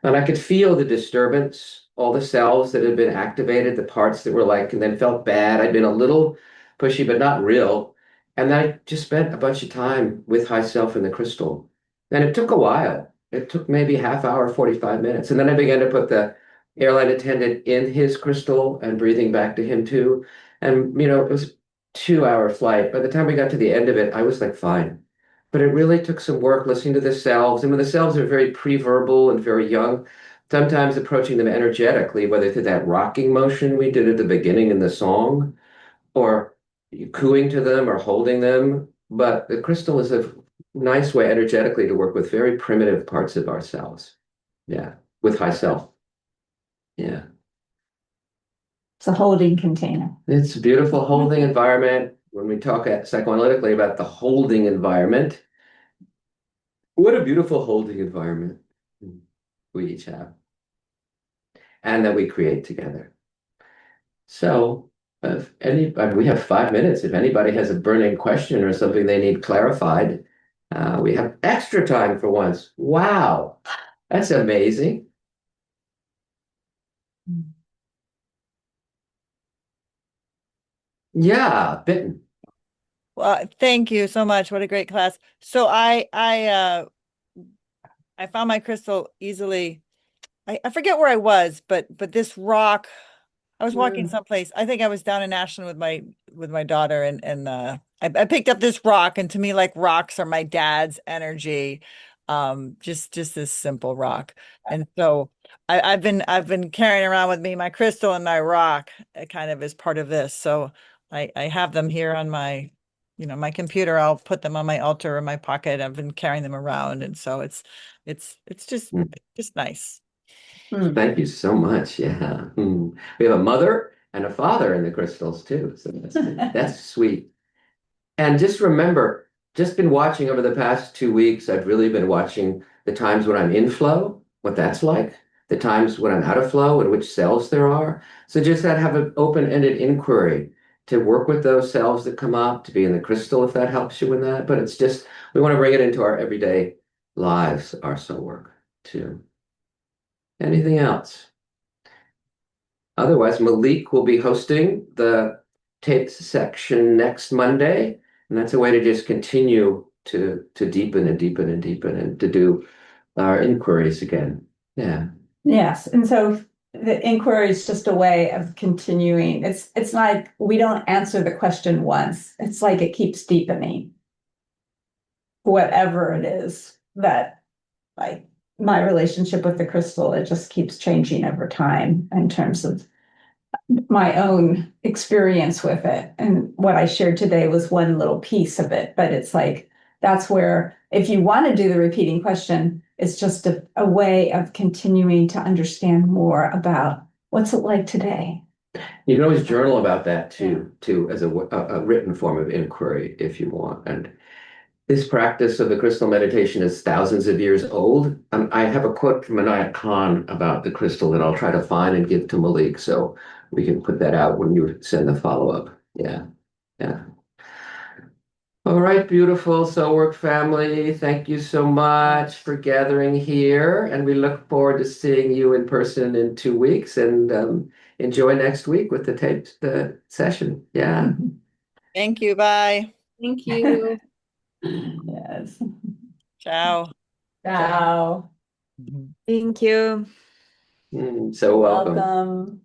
And I could feel the disturbance, all the cells that had been activated, the parts that were like, and then felt bad. I'd been a little pushy, but not real. And I just spent a bunch of time with high self in the crystal. And it took a while. It took maybe half hour, 45 minutes. And then I began to put the airline attendant in his crystal and breathing back to him too. And, it was 2 hour flight. By the time we got to the end of it, I was like, fine. But it really took some work listening to the selves. And when the selves are very pre-verbal and very young, sometimes approaching them energetically, whether through that rocking motion we did at the beginning in the song, or cooing to them or holding them. But the crystal is a nice way energetically to work with very primitive parts of ourselves. Yeah, with high self. Yeah. It's a holding container. It's a beautiful holding environment. When we talk psychoanalytically about the holding environment, what a beautiful holding environment we each have and that we create together. So if we have 5 minutes. If anybody has a burning question or something they need clarified, we have extra time for once. Wow, that's amazing. Yeah, bitten. Well, thank you so much. What a great class. So I found my crystal easily. I forget where I was, but this rock, I was walking someplace. I think I was down in Ashland with my daughter, and I picked up this rock, and to me, like, rocks are my dad's energy. Just this simple rock. And so I've been carrying around with me my crystal and my rock, kind of as part of this. So I have them here on my, my computer. I'll put them on my altar or my pocket. I've been carrying them around, and so it's just nice. Thank you so much. Yeah. We have a mother and a father in the crystals too. So that's sweet. And just remember, just been watching over the past 2 weeks, I've really been watching the times when I'm in flow, what that's like, the times when I'm out of flow and which cells there are. So just that have an open-ended inquiry to work with those cells that come up, to be in the crystal if that helps you with that. But it's just, we want to bring it into our everyday lives, our soul work too. Anything else? Otherwise, Malik will be hosting the tapes section next Monday, and that's a way to just continue to deepen and deepen and deepen and to do our inquiries again. Yeah. Yes, and so the inquiry is just a way of continuing. It's like we don't answer the question once. It's like it keeps deepening. Whatever it is that, like, my relationship with the crystal, it just keeps changing over time in terms of my own experience with it. And what I shared today was one little piece of it, but it's like, that's where, if you want to do the repeating question, it's just a way of continuing to understand more about what's it like today. You can always journal about that too, as a written form of inquiry if you want. And this practice of the crystal meditation is thousands of years old. I have a quote from Anayat Khan about the crystal that I'll try to find and give to Malik, so we can put that out when you send the follow-up. Yeah, yeah. All right, beautiful Soul Work family. Thank you so much for gathering here, and we look forward to seeing you in person in 2 weeks. And enjoy next week with the session. Yeah. Thank you. Bye. Thank you. Yes. Ciao. Ciao. Thank you. So welcome. Welcome.